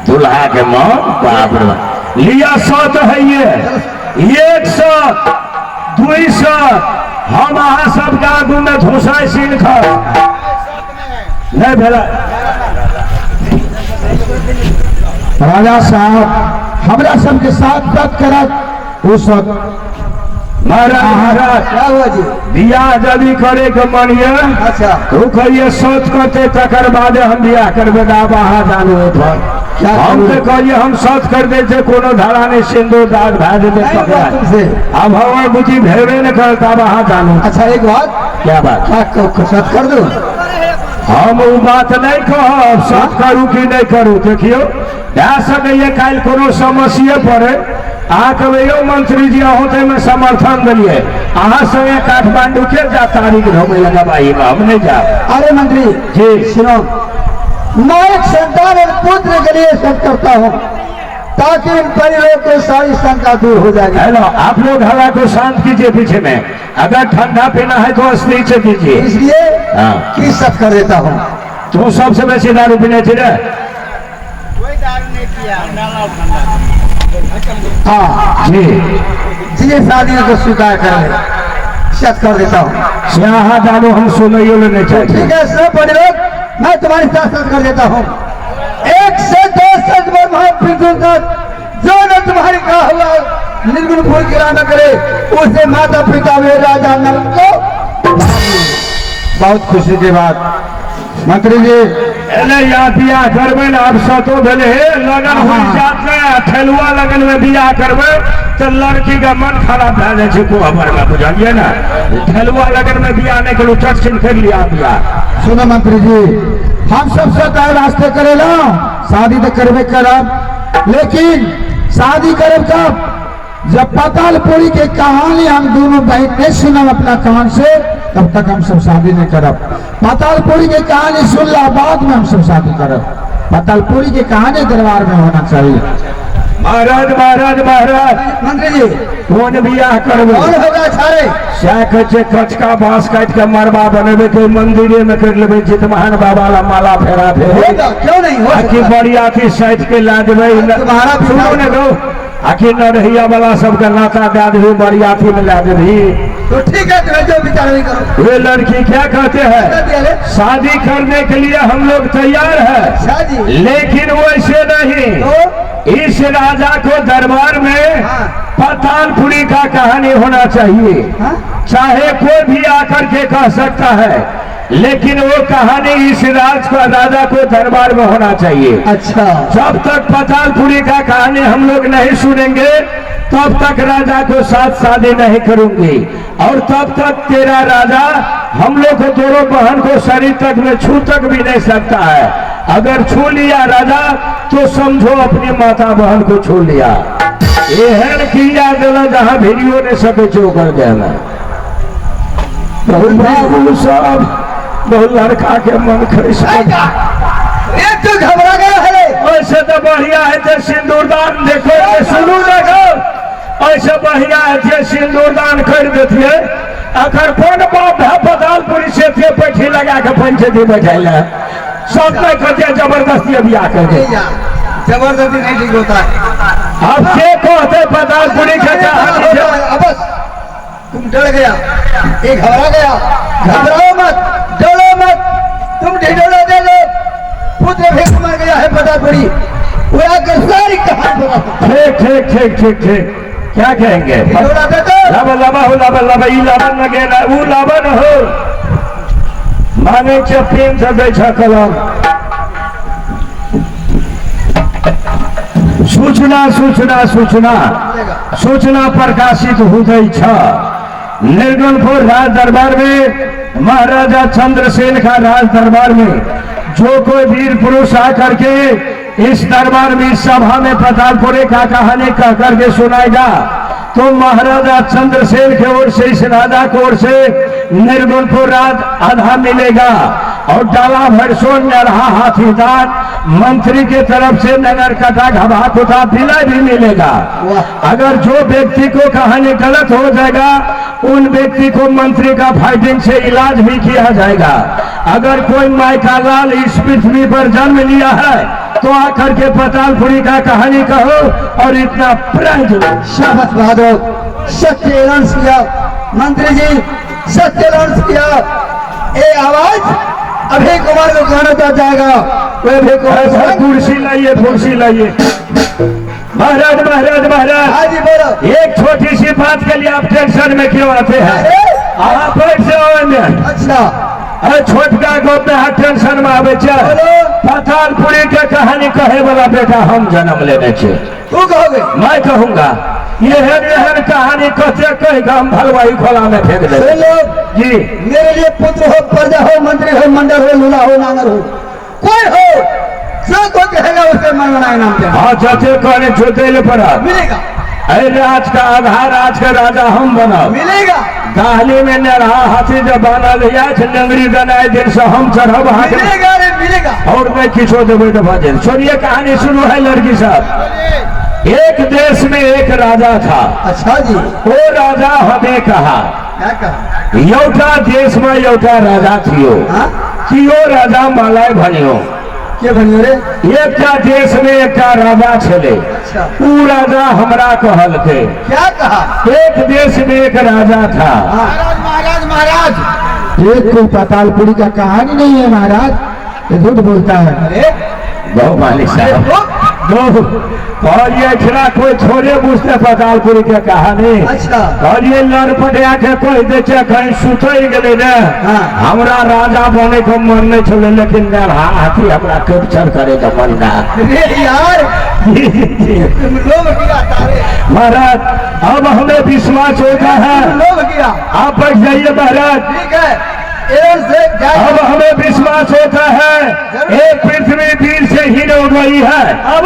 दूल्हा के मन बाप रे। लिया सत है ये 100 200 हम अहाँ सब आगू में धुसाई सीन खा नहीं भेला। राजा साहब हमरा सबके साथ बात करत वो सब। महाराज महाराज क्या हुआ जी? बियाह जल्दी करे के मन ये अच्छा। तो कहिए सोच करते तकर बाद हम बियाह करबे। अहाँ जानू क्या हम तो कहिए हम सोच कर दे थे कोनो धारा नहीं सिंदूर दाग भाज दे पकड़ा। अब हमारे बुद्धि भेबे न करता। अब अहाँ जानू। अच्छा एक बात, क्या बात? क्या सत कर दो? हम वो बात नहीं कहब सत करू कि नहीं करू। देखियो भए सकैए काल्हि कोनो समस्या पड़े, अहाँ कहबै यौ मंत्री जी अहूँ तो में समर्थन दिलिए, अहाँ संगे काठमांडू के जा तारीख घूमे लगा भाई में हम नहीं जा। अरे मंत्री जी सुनो, मैं एक संतान और पुत्र के लिए सब करता हूँ ताकि इन परिवारों को सारी शंका दूर हो जाएगी। हेलो आप लोग हवा को शांत कीजिए। पीछे में अगर ठंडा पीना है तो स्त्री से दीजिए। इसलिए हाँ। की सब कर देता हूँ। तो सबसे बेसी दारू पीने थे ना? हाँ जी जी, शादी को स्वीकार कर ले, सत कर देता हूँ। यहाँ दारू हम सुनियो नहीं चाहिए। ठीक है सब बड़े लोग, मैं तुम्हारे साथ सत कर देता हूँ। 1 से 2 सच जो न तुम्हारी कहा हुआ निर्गुण फूल गिरा न करे, उसे माता पिता में राजा नल को। बहुत खुशी की बात मंत्री जी, एले या बियाह करबे ना अब सतो भेले हे लगन हो जात है ठेलुआ लगन में बियाह करबे तो लड़की का मन खराब भए जाए छै कोहबर में बुझलिए ना ठेलुआ लगन में बियाह नहीं करू चट छिन कर लिया बियाह। सुनो मंत्री जी, हम सबसे तय रास्ते करेला शादी तो करबे करब, लेकिन शादी करब कब जब पातालपुरी के कहानी हम दोनों बहन नहीं सुनब अपना कान से, तब तक हम सब शादी नहीं करब। पातालपुरी की कहानी सुनला बाद में हम सब शादी करब। पातालपुरी की कहानी दरबार में होना चाहिए। महाराज महाराज महाराज मंत्री जी कौन बियाह करबे कौन होगा छाड़े साख छै कचका बांस काट के मरबा बनेबे के मंदिरे में कर लेबे जितमान बाबा ला माला फेरा दे होगा, क्यों नहीं हो आखिर सकता? बड़िया थी साइड के ला देबे तुम्हारा सुनो ने गो आखिर नरहिया वाला सबके नाता दे देबे बड़िया थी में ला देबी तो ठीक है, तो जो विचार नहीं करो। वे लड़की क्या कहते हैं शादी करने के लिए हम लोग तैयार है शादी लेकिन वैसे नहीं तो इस राजा को दरबार में हाँ। पातालपुरी का कहानी होना चाहिए। हाँ? चाहे कोई भी आकर के कह सकता है लेकिन वो कहानी इस राजा को दरबार में होना चाहिए। अच्छा जब तक पातालपुरी का कहानी हम लोग नहीं सुनेंगे तब तक राजा को साथ शादी नहीं करूंगी और तब तक तेरा राजा हम लोग को दोनों बहन को शरीर तक में छू तक भी नहीं सकता है। अगर छू लिया राजा तो समझो अपनी माता बहन को छू लिया। एहन किया दिला जहां वीडियो ने सके चो कर देना बहुत बाबू साहब बहुत लड़का के मन खरीद एक तो घबरा गया है। ऐसे तो बढ़िया है थे सिंदूरदान देखो ये सुनू देखो ऐसे बढ़िया है थे सिंदूरदान कर देते अगर कौन बाप है पातालपुरी से थे पैठी लगा के पंचायती बैठे सब नहीं करते जबरदस्ती बियाह कर दे जबरदस्ती नहीं ठीक होता है। अब के कहते पातालपुरी के कहानी से बस तुम डर गया, ये घबरा गया। घबराओ मत, डरो मत, तुम ढिढोरा दे दो। पुत्र भी मर गया है पातालपुरी, वो आकर सारी कहानी बता। ठीक ठीक ठीक ठीक ठीक क्या कहेंगे ढिढोरा दे दो। लाबा लाबा हो लाबा लाबा ई लाबन लगे ना वो लाबन हो माने के प्रेम से बैठा कलम सूचना सूचना सूचना सूचना प्रकाशित हो गई छ निर्गुणपुर राज दरबार में महाराजा चंद्रसेन का राज दरबार में जो कोई वीर पुरुष आकर के इस दरबार में इस सभा में पातालपुरी का कहानी कह करके सुनाएगा तो महाराजा चंद्रसेन की ओर से इस राजा की ओर से निर्गुणपुर राज आधा मिलेगा और डाला भर सोन रहा हाथीदार मंत्री के तरफ से नगर कटा घबा कुटा दिला भी मिलेगा। अगर जो व्यक्ति को कहानी गलत हो जाएगा उन व्यक्ति को मंत्री का फाइटिंग से इलाज भी किया जाएगा। अगर कोई माई का लाल इस पृथ्वी पर जन्म लिया है तो आकर के पातालपुरी का कहानी कहो और इतना प्राइज शाबाश बहादुर, सत्य लॉन्च किया मंत्री जी, सत्य लॉन्च किया। ये आवाज अभय कुमार को गाना तो जाएगा। वो अभय कुमार कुर्सी लाइए कुर्सी लाइए महाराज महाराज महाराज हाँ जी बोलो। एक छोटी सी बात के लिए आप टेंशन में क्यों आते हैं अरे आप ऐसे आएंगे अच्छा अरे छोटका को पे हाथ टेंशन में आवे छे पातालपुरी के कहानी कहे वाला बेटा हम जन्म लेने छे तू कहोगे मैं कहूंगा यह कहानी कहते कहेगा हम भलवाई खोला में फेंक दे सुन लो जी मेरे लिए पुत्र हो, प्रजा हो, मंत्री हो, मंडल हो, लूला हो, नांगर हो, कोई हो जो को कहेगा उसके मन बनाए नाम पे हाँ चाचे कहने जोते पड़ा मिलेगा अरे आज का आधार आज का राजा हम बना मिलेगा गाली में न रहा हाथी जब बना लिया नंगरी दनाए दिन से हम चढ़ब हाथ मिलेगा रे मिलेगा। और मैं किसो देवे तो भजन सुनिए कहानी शुरू है लड़की साहब। एक देश में एक राजा था। अच्छा जी वो राजा हमें कहा क्या कहा योटा देश में योटा राजा थियो हाँ? कि वो राजा मालाय भनियो के बनियो रे एक देश में एक राजा छले अच्छा ऊ राजा हमरा कहल के क्या कहा एक देश में एक राजा था। महाराज महाराज महाराज ये कोई पातालपुरी का कहानी नहीं है महाराज, ये झूठ बोलता है। अरे बहु मालिक साहब दो और ये खिला कोई थोड़े बुझते पतालपुरी के कहानी। अच्छा। और ये लड़पटिया के कोई देखे कहीं सुतो ही गले न। हाँ। हमरा राजा बने को मन नहीं छोड़े, लेकिन हाथी हमरा कैप्चर करे का मन ना। अरे यार तुम लोग क्या तारे महाराज अब हमें विश्वास होता है। लोग क्या आप बैठ जाइए महाराज। ठीक है ऐसे अब हमें विश्वास होता है ये पृथ्वी वीर से ही हो गई है। अब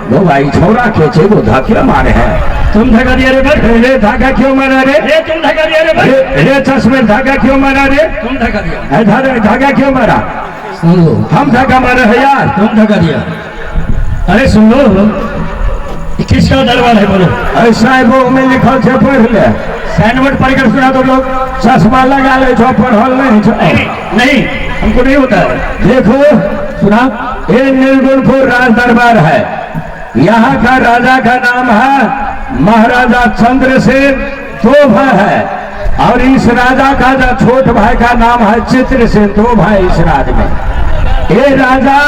वो भाई छोरा के चे वो धक्के मारे हैं। तुम धक्का दिया रे भाई। रे धागा क्यों मारा रे? तुम धक्का दिया रे भाई। रे चश्मे धागा क्यों मारा रे? तुम धक्का दिया। धागा क्यों मारा? सुन लो, हम धक्का मारे हैं यार। तुम धक्का दिया। अरे सुन लो, किसका दरबार है बोलो? ऐसा है वो में लिखा है, पढ़ ले। सैंडवर्ड पढ़कर सुना तो लोग चश्मा लगा ले जो पढ़ल नहीं हमको नहीं होता है। देखो सुना, ये निर्गुणपुर राज दरबार है। यहाँ का राजा का नाम है महाराजा चंद्रसेन। दो भाई है और इस राजा का जो छोट भाई का नाम है चित्रसेन। दो भाई इस राज में। ये राजा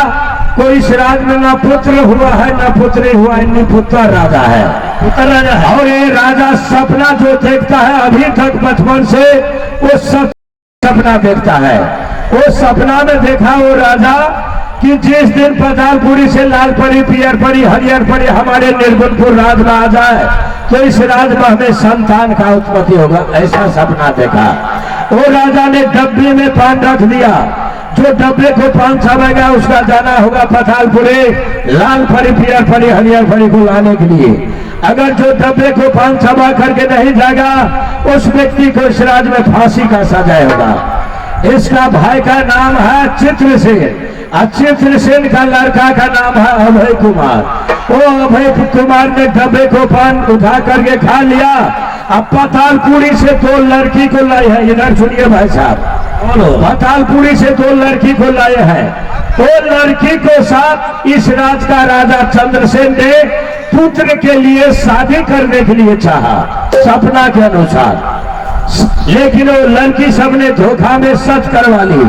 को इस राज में न पुत्र हुआ है न पुत्री हुआ है, निपुत्र राजा है। पुत्र राजा है। और ये राजा सपना जो देखता है अभी तक बचपन से वो सपना देखता है। वो सपना में देखा वो राजा कि जिस दिन पतालपुरी से लाल परी, पियर परी, हरियर परी हमारे निर्गुणपुर राज में आ जाए तो इस राज में हमें संतान का उत्पत्ति होगा, ऐसा सपना देखा। वो राजा ने डब्बे में पान रख दिया। जो डब्बे को पान छावेगा उसका जाना होगा पतालपुरी लाल परी, पियर परी, हरियर परी को लाने के लिए। अगर जो डब्बे को पान छावा करके नहीं जाएगा उस व्यक्ति को इस राज में फांसी का सजा होगा। इसका भाई का नाम है चित्रसेन। चित्रसेन का लड़का का नाम है अभय कुमार। वो अभय कुमार ने डब्बे को पान उठा करके खा लिया। अब पतालपुरी से दो लड़की को लाए हैं। इधर सुनिए भाई साहब, पतालपुरी से दो लड़की को लाए हैं। वो लड़की को साथ इस राज का राजा चंद्रसेन ने पुत्र के लिए शादी करने के लिए चाहा सपना के अनुसार, लेकिन वो लड़की सबने धोखा में सच करवा ली।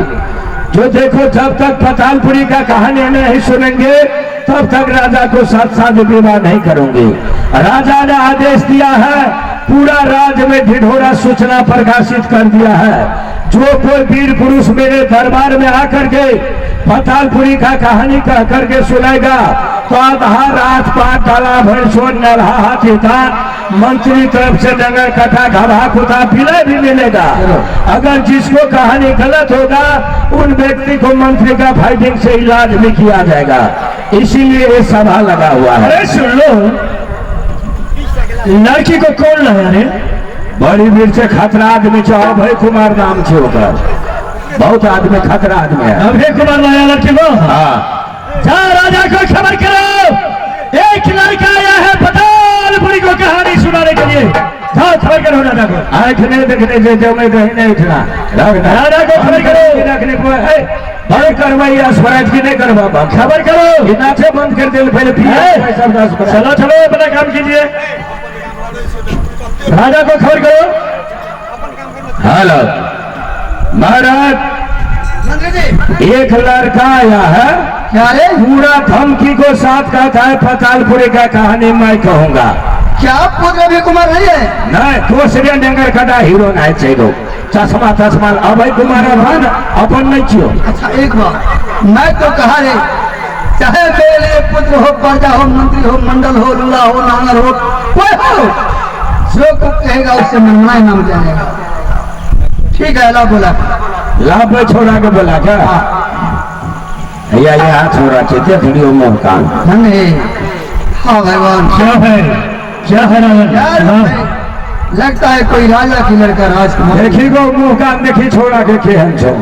जो देखो जब तक पतालपुरी का कहानी नहीं सुनेंगे तब तक राजा को साथ शादी विवाह नहीं करूंगी। राजा ने आदेश दिया है, पूरा राज्य में ढिढोरा सूचना प्रकाशित कर दिया है। जो कोई वीर पुरुष मेरे दरबार में आकर के पतालपुरी का कहानी कह करके सुनाएगा तो आधा रात पात डाला भैंसों नल्हा हाथी था, मंत्री तरफ से डंगर कटा घड़ा कुता पिला भी मिलेगा। अगर जिसको कहानी गलत होगा उन व्यक्ति को मंत्री का फाइटिंग से इलाज भी किया जाएगा। इसीलिए ये सभा लगा हुआ है। अरे सुन लो, लड़की को कौन लाया रे? बड़ी वीर से खतरा आदमी छो, अभय कुमार नाम छे ओकर। बहुत आदमी खतरा आदमी है। अभय कुमार लाया लड़की को? हाँ। जा राजा को खबर करो, एक लड़का आया है पतालपुरी को कहानी सुनाने के लिए। जाओ खबर करो राजा को। आंख नहीं देखने से जो मैं कहीं नहीं उठना। राजा को खबर करो। रखने को बड़े करवाई अस्पराज की नहीं करवा, खबर करो। इतना से बंद कर दे पहले। चलो चलो अपना काम कीजिए। राजा को खबर करो। हेलो महाराज, एक लड़का आया है। क्या रे? पूरा धमकी को साथ कहता है पतालपुरी का कहानी मैं कहूंगा। क्या पुत्र अभय कुमार नहीं है? नहीं, दूसरे डंगर कटा हीरो नहीं चाहिए। चश्मा चश्मा अभय कुमार अपन नहीं छियो। अच्छा एक बात मैं तो कहा रे, चाहे मेरे लिए पुत्र हो, प्रजा हो, मंत्री हो, मंडल हो, लूला हो, नांगर हो, कोई हो, जो कुछ कहेगा उससे मनना नाम जाएगा। ठीक है, ला बोला। लाभ छोड़ा के बोला क्या? या हाथ छोड़ा चाहिए वीडियो में कान। हाँ भगवान, क्या है यार हाँ। लगता है कोई राजा की लड़का राजकुमार। देखी गो मुंह कान देखी छोड़ा के केहन छो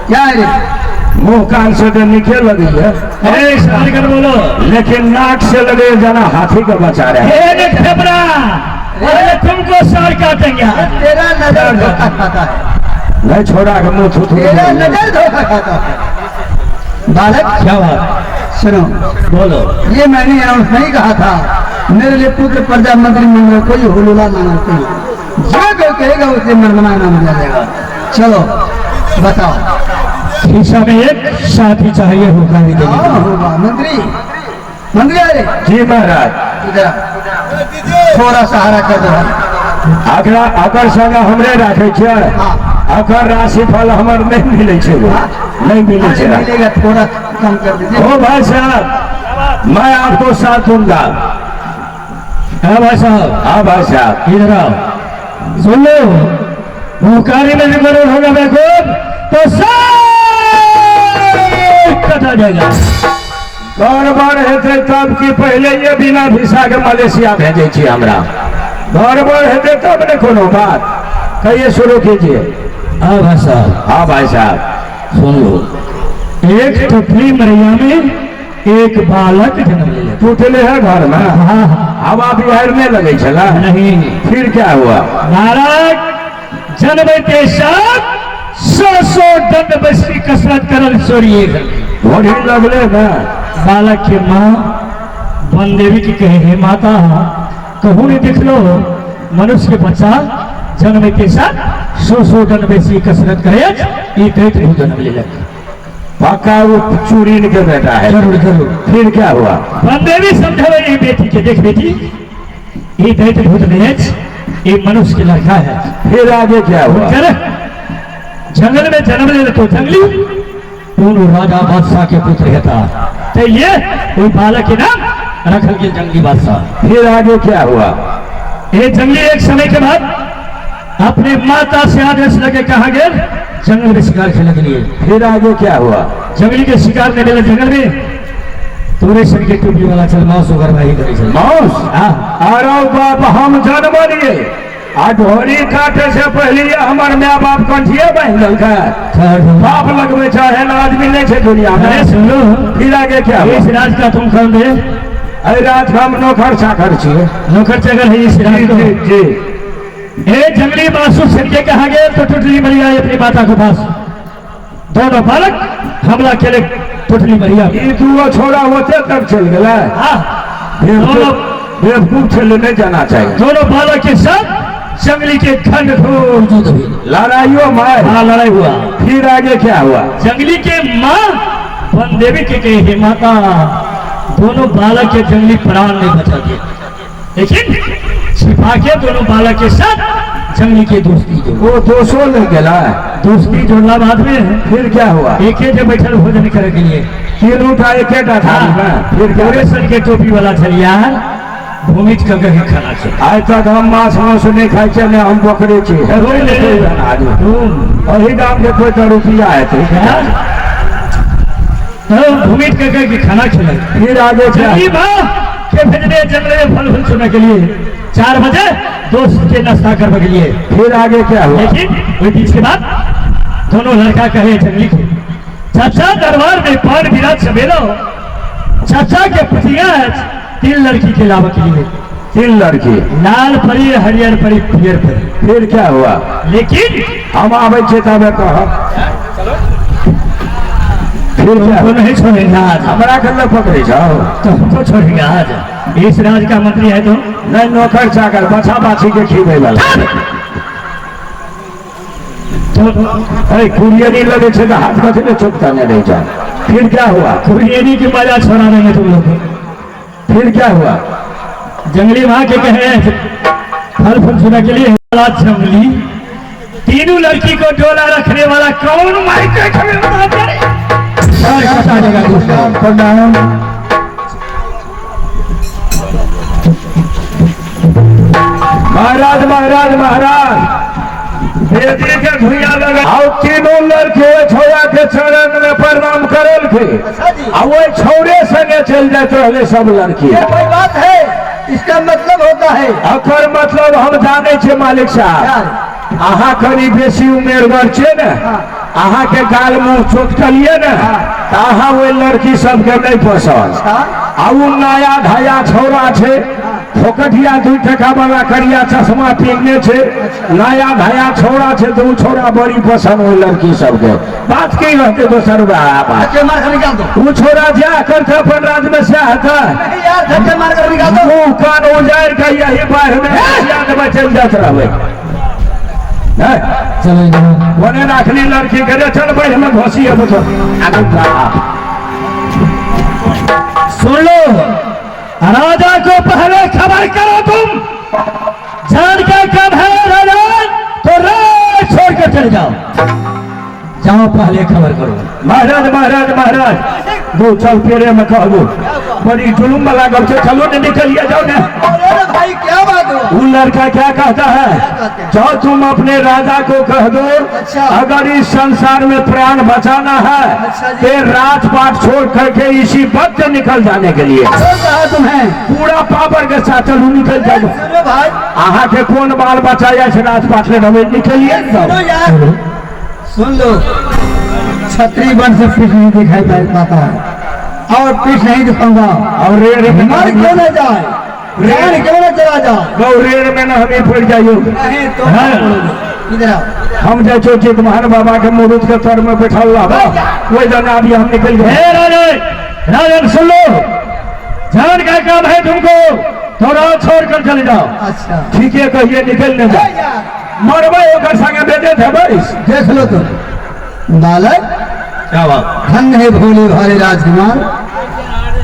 क्या रे? मुंह कान से तो निकल लगी है बोलो, लेकिन नाक से लगे जना हाथी का बचा रहे अरे तुमको सर काटेंगे। तेरा नजर धोखा खाता है, नहीं छोड़ा के मुंह थू तेरा नजर धोखा खाता है। बालक क्या बात सुनो, बोलो। ये मैंने अनाउंस नहीं कहा था। मेरे लिए पुत्र प्रजा मंत्री मंडल कोई हुलूला ना कोई जो कोई कहेगा उसे मरमना नाम दिया जाएगा। चलो बताओ। खीसा में एक साथी चाहिए होगा भी देने के हाँ लिए। होगा मंत्री, मंत्री अरे जी महाराज। इधर थोड़ा सहारा कर दो। अगला अगर संग हमरे राखे छे, अगर राशि फल हमर नहीं मिले छे, नहीं मिले छे। मिलेगा, थोड़ा कम कर दीजिए। ओ भाई साहब, मैं आपको साथ दूंगा। हाँ भाई साहब, हाँ भाई साहब, इधर आओ। सुन लो, मुहकारी में जरूर होगा बेखूब तो सब कटा जाएगा। गड़बड़ हेते तब की पहले ये बिना वीसा के मलेशिया भेजे छी हमरा। गड़बड़ हेते तब ने कोनो बात कहिए, शुरू कीजिए। हाँ भाई साहब, हाँ भाई साहब, सुन लो। एक टुकड़ी मरिया में एक बालक जन्म ले टूटले है घर में। हाँ हवा बिहार में लगे चला नहीं। फिर क्या हुआ? बालक जन्मते साथ 100 दंड बस की कसरत करल छोड़िए घोड़ी लगले ना। बालक के माँ वन देवी की कहे, हे माता कहूँ नहीं देख लो मनुष्य के बच्चा जन्म के साथ 100 दंड बेसी कसरत करे ये कहते नहीं जन्म ले लगे। पक्का वो चूड़ी के बेटा है। जरूर जरूर। फिर क्या हुआ? वन देवी समझो ये बेटी के, देख बेटी ये दैत्य भूत नेच ये मनुष्य के लड़का है। फिर आगे क्या हुआ? जंगल में जन्म ले तो जंगली दोनों राजा बादशाह के पुत्र था, तो ये कोई बालक के नाम रखल के जंगली बादशाह। फिर आगे क्या हुआ? ये जंगली एक समय के बाद अपने माता से आदेश लगे कहा गया जंगल में शिकार खेलने के लिए। फिर आगे क्या हुआ? जंगली के शिकार में मिले जंगल में तोरे सर के टोपी वाला चल मौस होकर भाई करे चल मौस। अरे बाप हम जन्म लिए आ ढोरी काटे से पहले हमार माँ बाप कंठिए बहन लगा बाप लगवे चाहे आदमी नहीं छे दुनिया में। सुनो फिर आगे क्या हुआ? इस राज का तुम कर दे। अरे राज का हम नौकर चाकर छिए। नौकर चाकर है इस राज को। जी ए जंगली बासु से के कहा गया तो टुटली मरिया अपनी माता के पास। दोनों बालक हमला के लिए टुटली मरिया ये दुआ छोड़ा होते तब चल गया। बेवकूफ चले नहीं जाना चाहिए। दोनों बालक के साथ जंगली के खंड घोर युद्ध हुई, लड़ाइयों मार। हाँ लड़ाई हुआ। फिर आगे क्या हुआ? जंगली के माँ वन देवी के कहे, हे माता दोनों बालक के जंगली प्राण ने बचा दिए, लेकिन छिपा के दोनों बालक के साथ जंगली के दोस्ती जो वो दोषों ले गया दोस्ती जोड़ना बाद में। फिर क्या हुआ? एक ही जब बैठल भोजन करे के लिए तीन उठा एक था। फिर पूरे सर के टोपी वाला छलिया भूमित करके खाना चाहिए। आज तक हम मांस मांस नहीं खाए चले, हम बकरे छी वही गाँव के कोई तो रुपया है तो भूमित करके खाना खिलाए। फिर आगे के भेजने जंगल में फल फूल चुनने के लिए 4 बजे दोस्त के नाश्ता करने के लिए। फिर आगे क्या हुआ? लेकिन वही बीच के बाद दोनों लड़का कहे जंगली को, चाचा दरबार में पान विराट सवेरो चाचा के पतिया 3 लड़की के लाभ के लिए। 3 लड़की, लाल परी हरियर परी पियर परी। फिर क्या हुआ? लेकिन हम आवे चेता में कह फिर क्या नहीं छोड़ेगा आज हमारा कल पकड़े जाओ तो हमको छोड़ेगा आज। इस राज का मंत्री है तो नहीं नौकर चाकर बछा बाछी के खीबे वाला तो अरे कुरियरी लगे छे तो हाथ में चुपता नहीं रह जा। फिर क्या हुआ? कुरियरी की मजा छोड़ा देंगे तुम लोग। फिर क्या हुआ? जंगली वहां के कहे फल फूल सुना के लिए जंगली 3 लड़की को डोला रखने वाला कौन माइक प्रणाम। महाराज महाराज महाराज बेटी के भूया लगा और 3 लड़के छोड़ा के चरण में प्रणाम करल लड़के अच्छा जी। आ वो छोरे संगे चल जाते रहे सब लड़की। ये कोई बात है? इसका मतलब होता है अकर मतलब हम जाने छे मालिक साहब, अहाँ कनी बेसी उमेरगर छे ने, अहाँ के गाल मुंह चोटलिए ने, तो अहाँ वो लड़की सबके नहीं पसंद। आ वो नया धाया छोरा छे, फोकटिया 2 टका वाला करिया चश्मा पहनने छे, नया धाया छोरा छे, तो वो छोरा बड़ी पसंद हो लड़की सबके। बात की रहते दोसर बात, धक्के मार कर निकाल दो। वो छोरा जा करते अपन राज में से आता नहीं यार, धक्के मार कर निकाल दो। मुंह कान उजाड़ के यही बाहर में याद में चल जाते रहे। चलो वने राखली लड़की करे चल भाई हमें घोसी है तो आगे सुन लो, राजा को पहले खबर करो, तुम जान का कब है राजा तो राज छोड़ के चले जाओ, जाओ पहले खबर करो। महाराज महाराज महाराज दो चल फेरे में कह दो, बड़ी जुलूम वाला गप से चलो ने निकलिए जाओ ना। अरे भाई क्या बात हो? वो लड़का क्या कहता है, जाओ तुम अपने राजा को कह दो, अच्छा। अगर इस संसार में प्राण बचाना है अच्छा जी। तो राजपाट छोड़ करके इसी वक्त निकल जाने के लिए तो कहा तुम्हें पूरा पावर के साथ चलो निकल जाओ। सुनो भाई, अहाँ के कौन बाल बचाया से राजपाट ले रहे निकलिए सुनो यार, सुन लो, छतरी बन से पीठ नहीं दिखाई पाता है और पीठ नहीं दिखाऊंगा और रेड़ में मर क्यों न जाए, रेड़ क्यों न चला जाए। रेड़ में न हमें पड़ जाइयो। नहीं तो हाँ। इधर आओ। हम जैसे चितमहन बाबा के मुरुद के तर में बैठा हुआ वही जना अभी हम निकल गए। राजन सुन लो, जान का काम है तुमको, थोड़ा छोड़ कर चले जाओ। अच्छा ठीक है कहिए निकलने दो, मरबे ओकर संगे बेटे थे भाई। देख लो तुम बालक, क्या बात, धन है भोले भाले राजकुमार,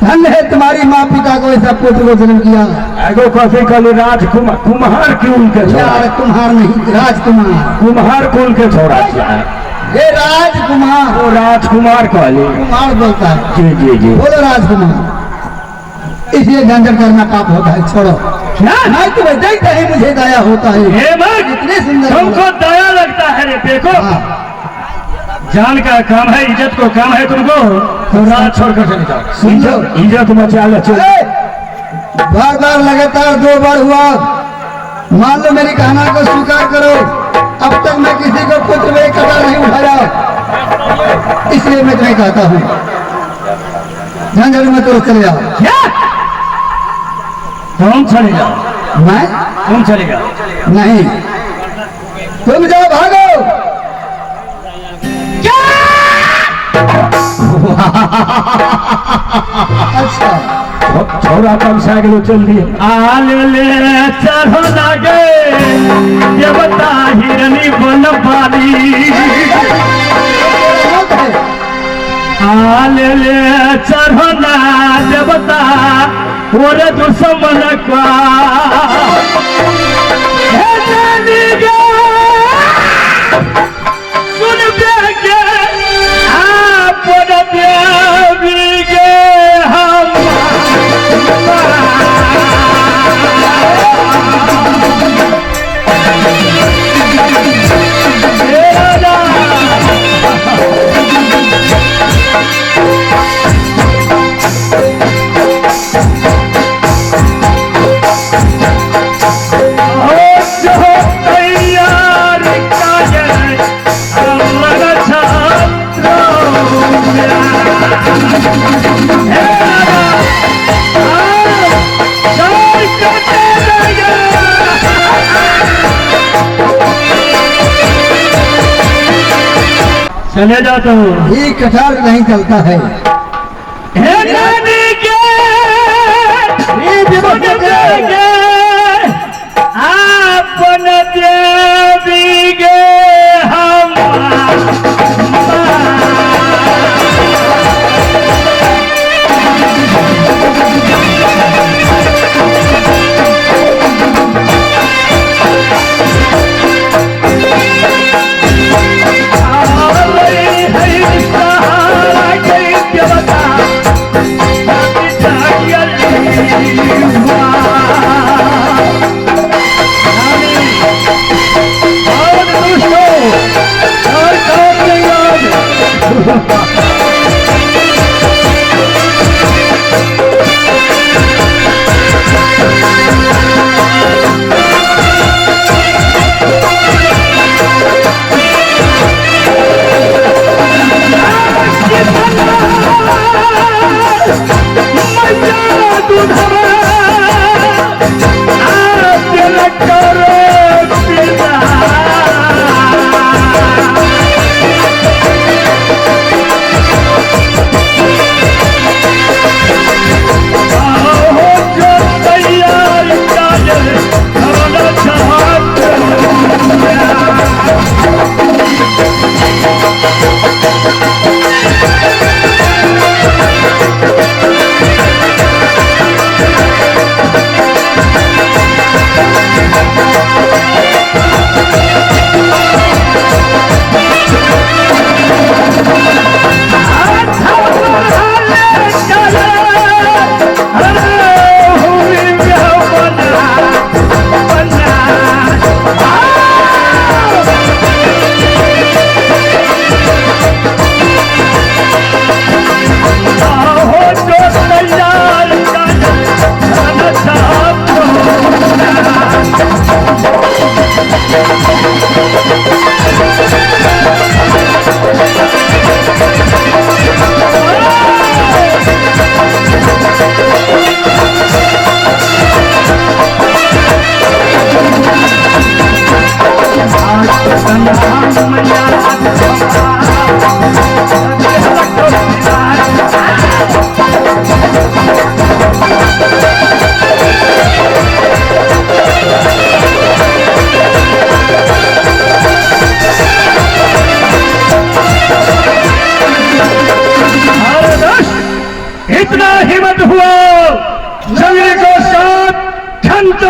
धन है तुम्हारी माँ पिता को ऐसा पुत्र को जन्म किया। एगो कथी कहली राजकुमार, कुम्हार कुल के छोरा, यार कुम्हार नहीं, राजकुमार। कुम्हार कुल के छोरा है। ये राजकुमार, वो राजकुमार कहली। कुमार बोलता है। जी जी जी। बोलो राजकुमार, इसलिए झंझट करना पाप होता है, छोड़ो। नहीं तुम्हें देखते ही मुझे दया होता है। हे मर्द, इतने सुंदर तुमको दया लगता है रे देखो, हाँ। जान का काम है, इज्जत को काम है तुमको, तो राज छोड़कर चले जाओ। सुन लो। इज्जत बचा लो चलो। बार बार लगातार 2 बार हुआ, मान लो मेरी कहना को स्वीकार करो। अब तक मैं किसी को पुत्र में कटा नहीं उठाया, इसलिए मैं तुम्हें कहता हूँ झंझट में तो चले जाओ। क्या तुम चले जाओ? मैं तुम चले जाओ? नहीं, तुम जाओ, भागो। अच्छा छोरा कम साइकिल चल दिए। आल ले चढ़ो लागे देवता हिरनी बन पाली, आल ले चढ़ो ना देवता ओरे दुश्मन का सुन बेगे आपन देवी गे हम चले जाता हूँ। ये कठार नहीं चलता है। आपन देवी गे हम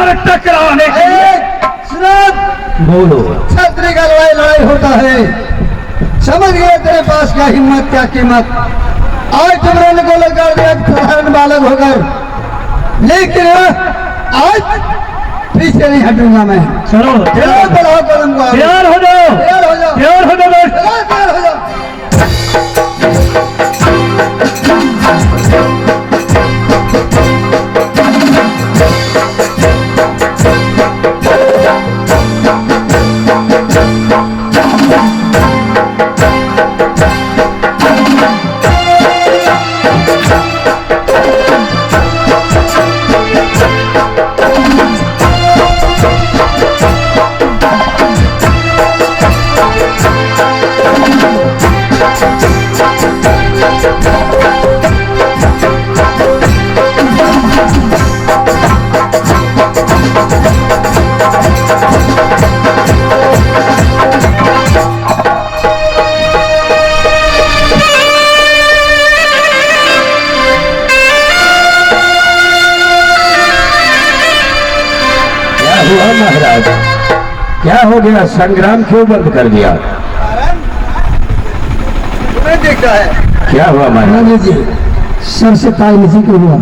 और टकराने के लिए। बोलो। छतरी का लड़ाई होता है, समझ गए तेरे पास क्या हिम्मत क्या कीमत। आज तुमने को लगा दिया साधारण बालक होकर, लेकिन आज पीछे नहीं हटूंगा मैं। चलो चलो बढ़ाओ कदम को आगे। तैयार हो जाओ, तैयार हो जाओ, तैयार हो जाओ। चलो तैयार हो जाओ। हुआ महाराज, क्या हो गया? संग्राम क्यों बंद कर दिया? तुम्हें देखा है क्या हुआ महाराज? जी, सर से ताई नीचे क्यों हुआ?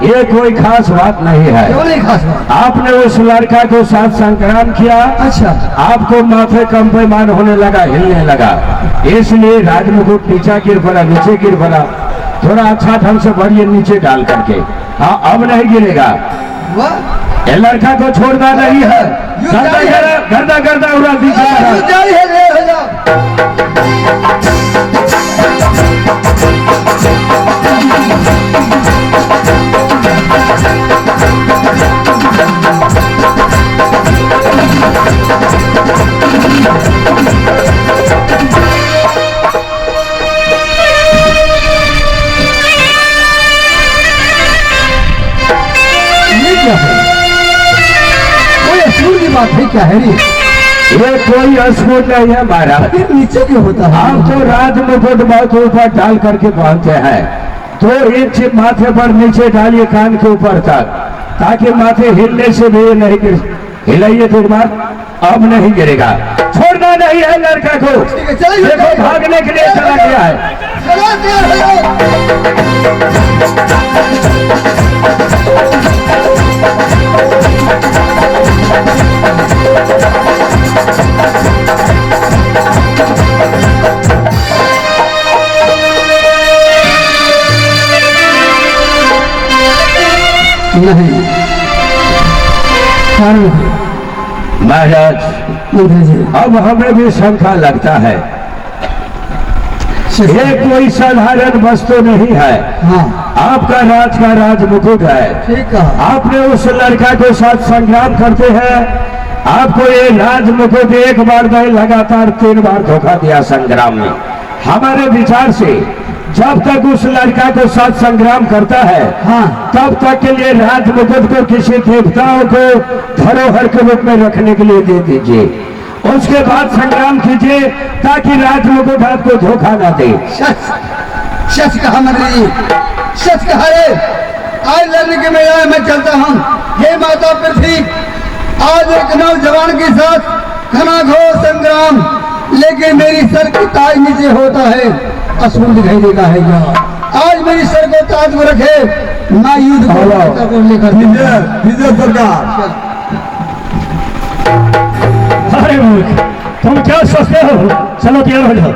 ये कोई खास बात नहीं है। क्यों नहीं खास बात? आपने उस लड़का के साथ संग्राम किया, अच्छा, आपको माथे कम पैमान होने लगा, हिलने लगा, इसलिए राजमुकुट नीचा गिर पड़ा, नीचे गिर पड़ा। थोड़ा अच्छा ढंग से भरिए नीचे डाल करके। हाँ, अब नहीं गिरेगा। वाह, ये लड़का को छोड़ना नहीं है। गर्दा गर्दा उड़ा दीजिए महाराज। जारी है, ले हो जाओ। ये क्या है? कोई असूल की बात है क्या है रे? ये कोई असूल नहीं है महाराज। फिर नीचे क्यों होता है? हम तो राजमुकुट बहुत ऊपर डाल करके पहनते हैं, तो एक चिप माथे पर नीचे डालिए कान के ऊपर तक, ताकि माथे हिलने से भी ये नहीं गिर। हिलाइए तो एक बार, अब नहीं गिरेगा। छोड़ना नहीं है लड़का को। ठीक है, चलिए, देखो चलिए। भागने के लिए चला गया है। चलो तैयार हो जाओ। नहीं, कारण है। महाराज, मंत्री जी, अब हमें भी शंका लगता है। ये कोई साधारण वस्तु नहीं है। हाँ, आपका राज का राजमुकुट है। ठीक कहा। आपने उस लड़का के साथ संग्राम करते हैं, आपको ये राजमुकुट एक बार नहीं, लगातार 3 बार धोखा दिया संग्राम में। हमारे विचार से जब तक उस लड़का के साथ संग्राम करता है, हाँ, तब तक के लिए राजमुकुट को किसी देवताओं को धरोहर के रूप में रखने के लिए दे दीजिए। उसके बाद संग्राम कीजिए, ताकि राजमुकुट आपको धोखा ना दे। सच सच कहा मंत्री जी, सच कहा रे। आज लड़ने के मैदान में चलता हूँ। हे माता पृथ्वी, आज एक नौजवान के साथ घनाघोर संग्राम, लेकिन मेरी सर की ताज नीचे होता है। असूल दिखाई देता है क्या? आज मेरी सर को ताज को रखे, मैं युद्ध को लेकर विजय सरकार। अरे मूर्ख, तुम क्या सोचते हो? चलो तैयार हो जाओ,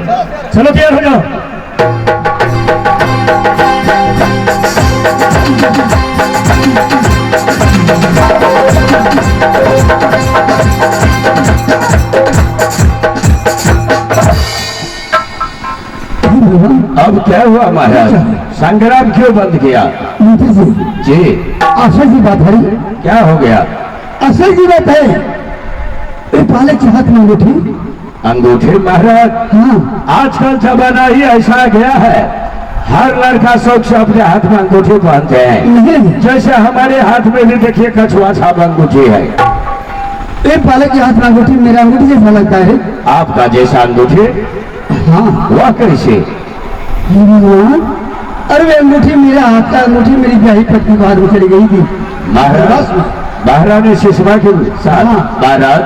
चलो तैयार हो जाओ। अब क्या हुआ महाराज? संग्राम क्यों बंद किया? मंत्री जी, जी, असल की बात है। क्या हो गया? असल की बात है, ये बालक के हाथ में अंगूठी। अंगूठी महाराज? हाँ, आजकल जमाना ही ऐसा गया है, हर लड़का शौक से अपने हाथ में अंगूठी पहनते हैं। नहीं, जैसे हमारे हाथ में भी देखिए कछुआ छाप अंगूठी है। ये बालक के हाथ में अंगूठी मेरा अंगूठी जैसा लगता है। आपका जैसा अंगूठी? हाँ, वह कैसे? हे भगवान, अरे वे अंगूठी मेरा हाथ का अंगूठी मेरी ब्याही पत्नी को हाथ में चली गई थी। महाराज, महारानी सुषमा के साथ महाराज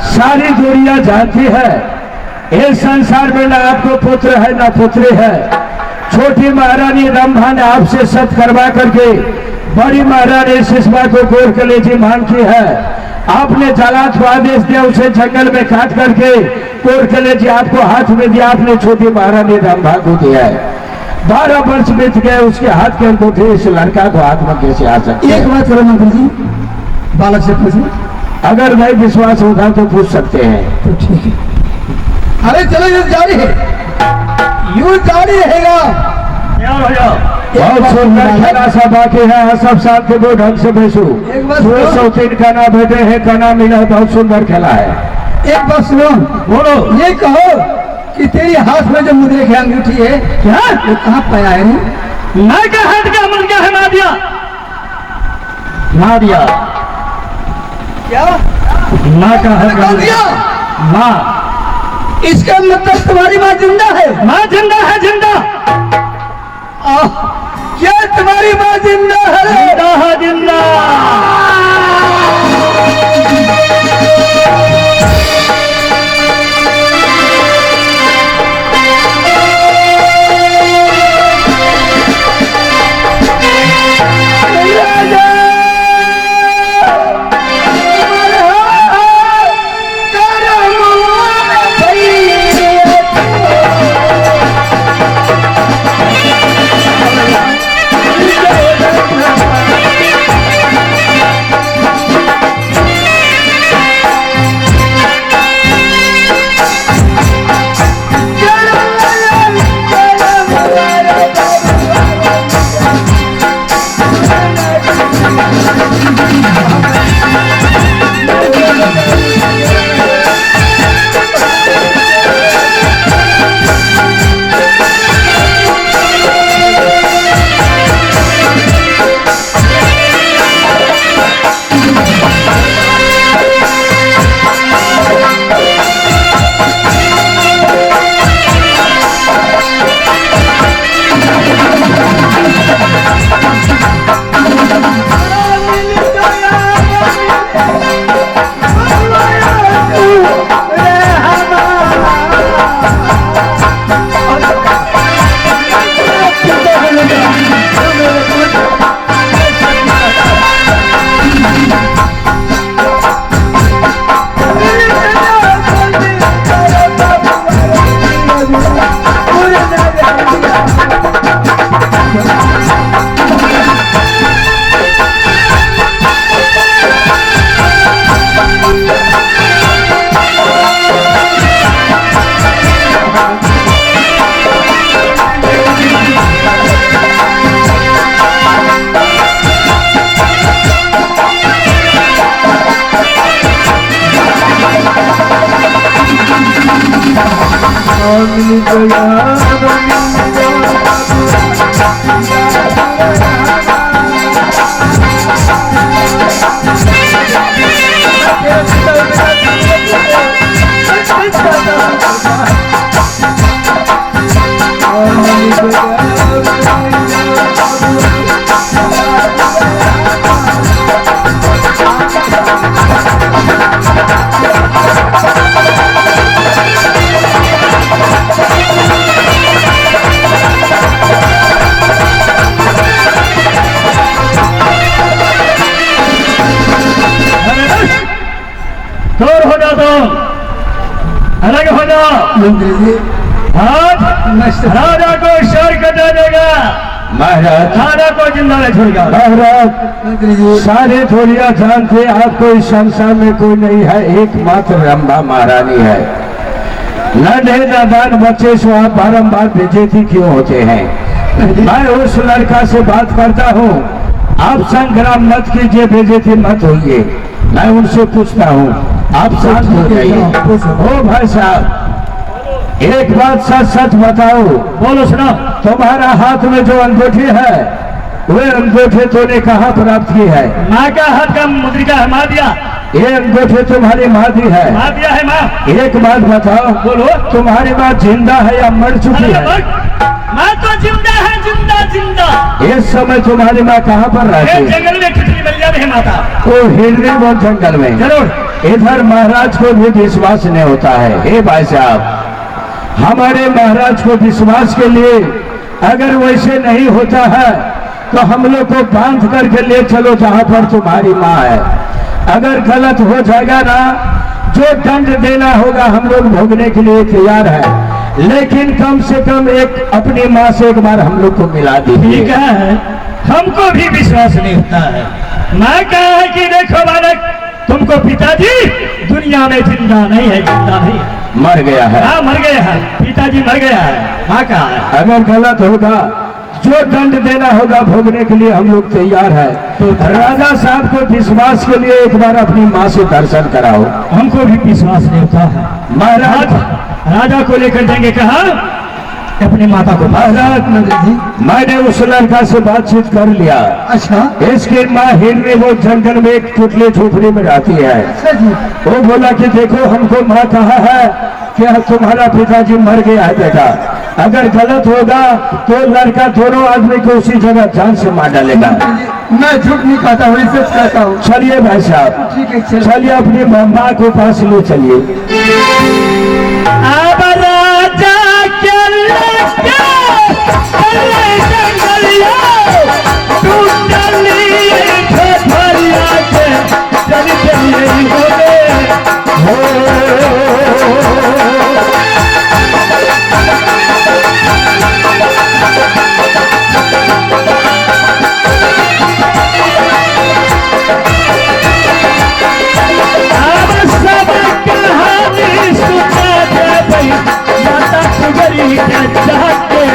सारी दुनिया जानती है इस संसार में ना आपको पुत्र है ना पुत्री है। छोटी महारानी रंभा ने आपसे सत करवा करके बड़ी महारानी सुषमा को गोर कलेजी मान की है। आपने जलात को आदेश दिया, उसे जंगल में काट करके गोर कलेजी आपको हाथ में दिया, आपने छोटी महारानी रंभा को दिया है। 12 वर्ष बीत गए, उसके हाथ के अंगूठे इस लड़का को हाथ में कैसे आ सकते? एक बात करो मंत्री जी, बालक से पूछिए। अगर नहीं विश्वास होगा तो पूछ सकते हैं। तो ठीक है, अरे चलो ये जारी है, यूं जारी रहेगा। बहुत सुंदर खेला सा बाकी है, सब साथ के दो ढंग से बैसो। एक बात सुनो। 203 कना बेटे हैं, कना मिला, बहुत सुंदर खेला है। एक बात सुनो, बोलो। ये कहो कि तेरी हाथ में जो मुद्रे की अंगूठी है क्या वो कहाँ पाया है? ना का हाथ का मन क्या है? नादिया नादिया क्या माँ का है नादिया? माँ, इसका मतलब तुम्हारी माँ जिंदा है? माँ जिंदा है, जिंदा। क्या तुम्हारी माँ जिंदा है? जिंदा है, जिंदा। दूर हो जाओ, तुम अलग हो जाओ। मंत्री जी आज राजा को शर कर देगा, महाराज राजा को जिंदा नहीं छोड़ेगा। महाराज मंत्री जी सारे थोड़िया जानते आपको इस संसार में कोई नहीं है, एकमात्र रंभा महारानी है। नन्हे नादान बच्चे सो आप बारम्बार बेइज्जती क्यों होते हैं? मैं उस लड़का से बात करता हूँ, आप संग्राम मत कीजिए, बेइज्जती मत होइए। मैं उनसे पूछता हूँ, आप शांत हो जाइए। ओ भाई साहब, एक बात सच सच बताओ। बोलो सुनो। तुम्हारा हाथ में जो अंगूठी है, वे अंगूठी तूने कहाँ प्राप्त की है? माँ का हाथ का मुद्रिका है, माँ दिया। ये अंगूठी तुम्हारी माँ दी है? माँ दिया है माँ। एक बात बताओ, बोलो। तुम्हारी माँ जिंदा है या मर चुकी है? माँ तो जिंदा है, जिंदा जिंदा। इस समय तुम्हारी माँ कहाँ पर रहती है? जंगल में खिचड़ी बलिया में है माता? वो हिरने वो जंगल में। जरूर। इधर महाराज को भी विश्वास नहीं होता है। हे भाई साहब, हमारे महाराज को विश्वास के लिए अगर वैसे नहीं होता है तो हम लोग को बांध करके ले चलो जहां पर तुम्हारी माँ है। अगर गलत हो जाएगा ना, जो दंड देना होगा हम लोग भोगने के लिए तैयार है, लेकिन कम से कम एक अपनी माँ से एक बार हम लोग को मिला दीजिए। ठीक है, हमको भी विश्वास नहीं होता है। मैं कहा है कि देखो बालक, तुमको पिताजी दुनिया में जिंदा नहीं है, जिंदा नहीं है, मर गया है। हाँ मर गया है, पिताजी मर गया है। हाँ कहा है। अगर गलत होगा, जो दंड देना होगा भोगने के लिए हम लोग तैयार है। तो राजा साहब को विश्वास के लिए एक बार अपनी माँ से दर्शन कराओ। हमको भी विश्वास नहीं होता है। महाराज राजा को लेकर जाएंगे, कहा अपनी माता को। महाराज मैंने उस लड़का से बातचीत कर लिया। अच्छा इसकी माँ हिरने वो जंगल में एक टुकड़ी झोपड़ी में रहती है। अच्छा जी। वो बोला कि देखो हमको माँ कहा है कि तुम्हारा पिताजी मर गया है बेटा, अगर गलत होगा तो लड़का दोनों आदमी को उसी जगह जान से मार डालेगा। मैं झूठ नहीं कहता हूँ, सच कहता हूँ। चलिए भाई साहब, ठीक है चलो। चलिए अपनी माँ को पास ले चलिए। अब राजा के लगे चले जंगलिया, टूटली ठठरिया के चली चलिए बोले अब सब कहानी सुना दे भाई, माता सुगरी के जाके।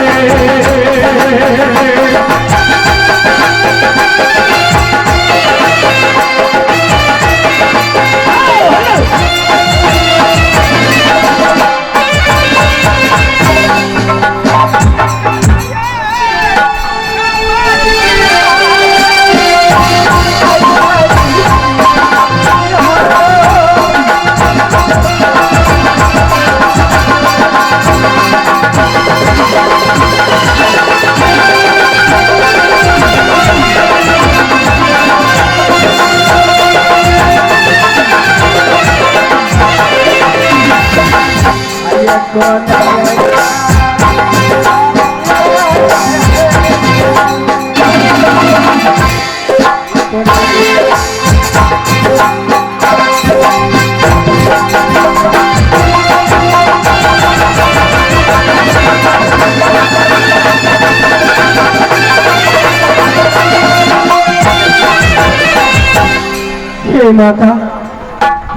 हे माता,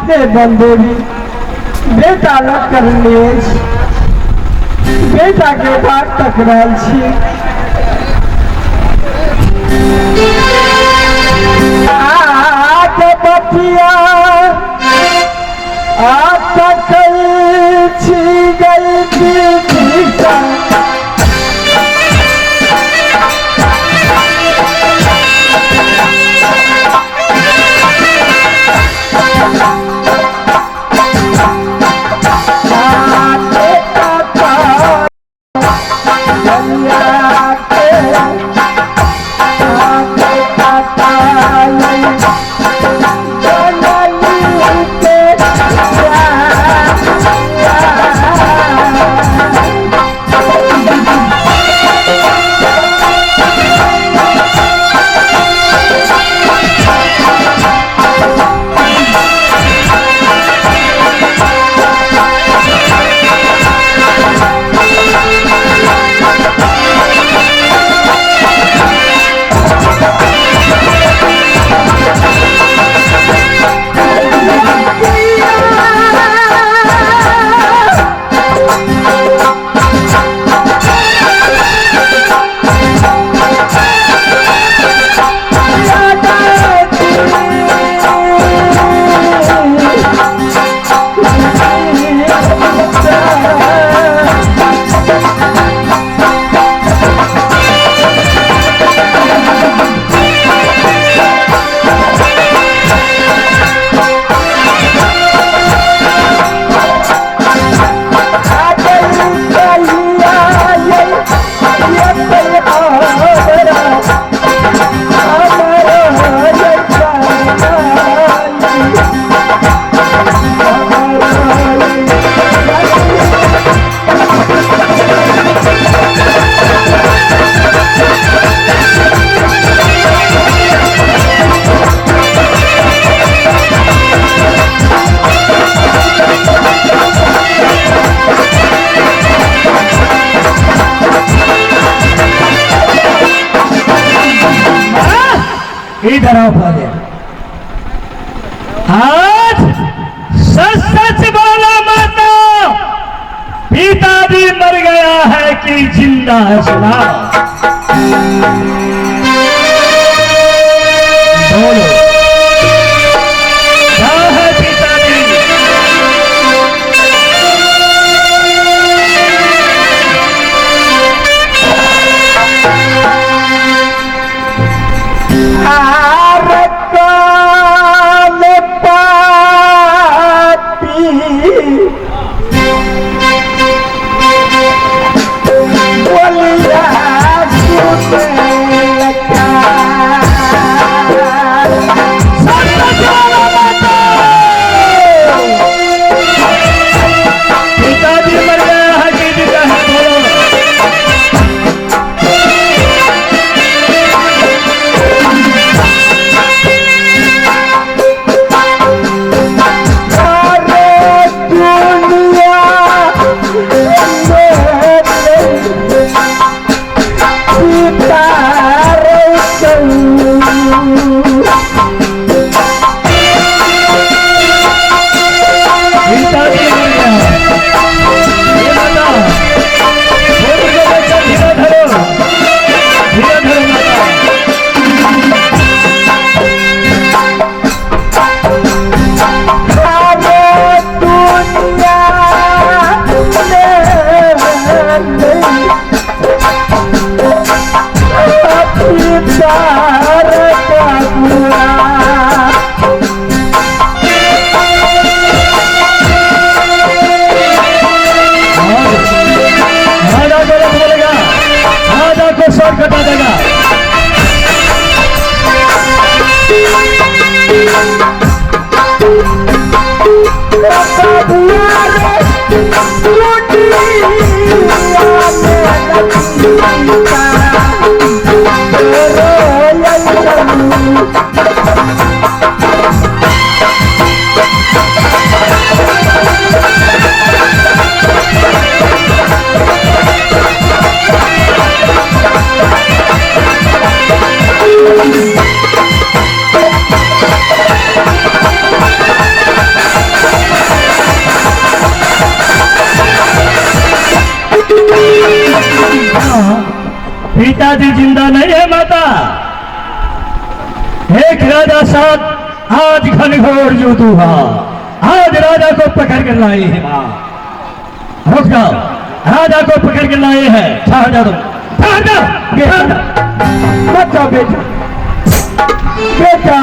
हे बंदेवी, बेटा न करने बेटा के बात टकराल छी। आके बतिया आपका कल छी गई थी। इधर आओ पहले। आज सच सच बोला माता, पिताजी मर गया है कि जिंदा है, सुना बोलो क्या है पिताजी? कटा देगा। पिताजी जिंदा नहीं है माता। एक राजा साथ आज घनघोर युद्ध हुआ, आज राजा को पकड़ कर लाए हैं मां। रुक जाओ, राजा को पकड़ कर लाए हैं। ठहर जाओ, ठहर जाओ, बच्चा बेटा बेटा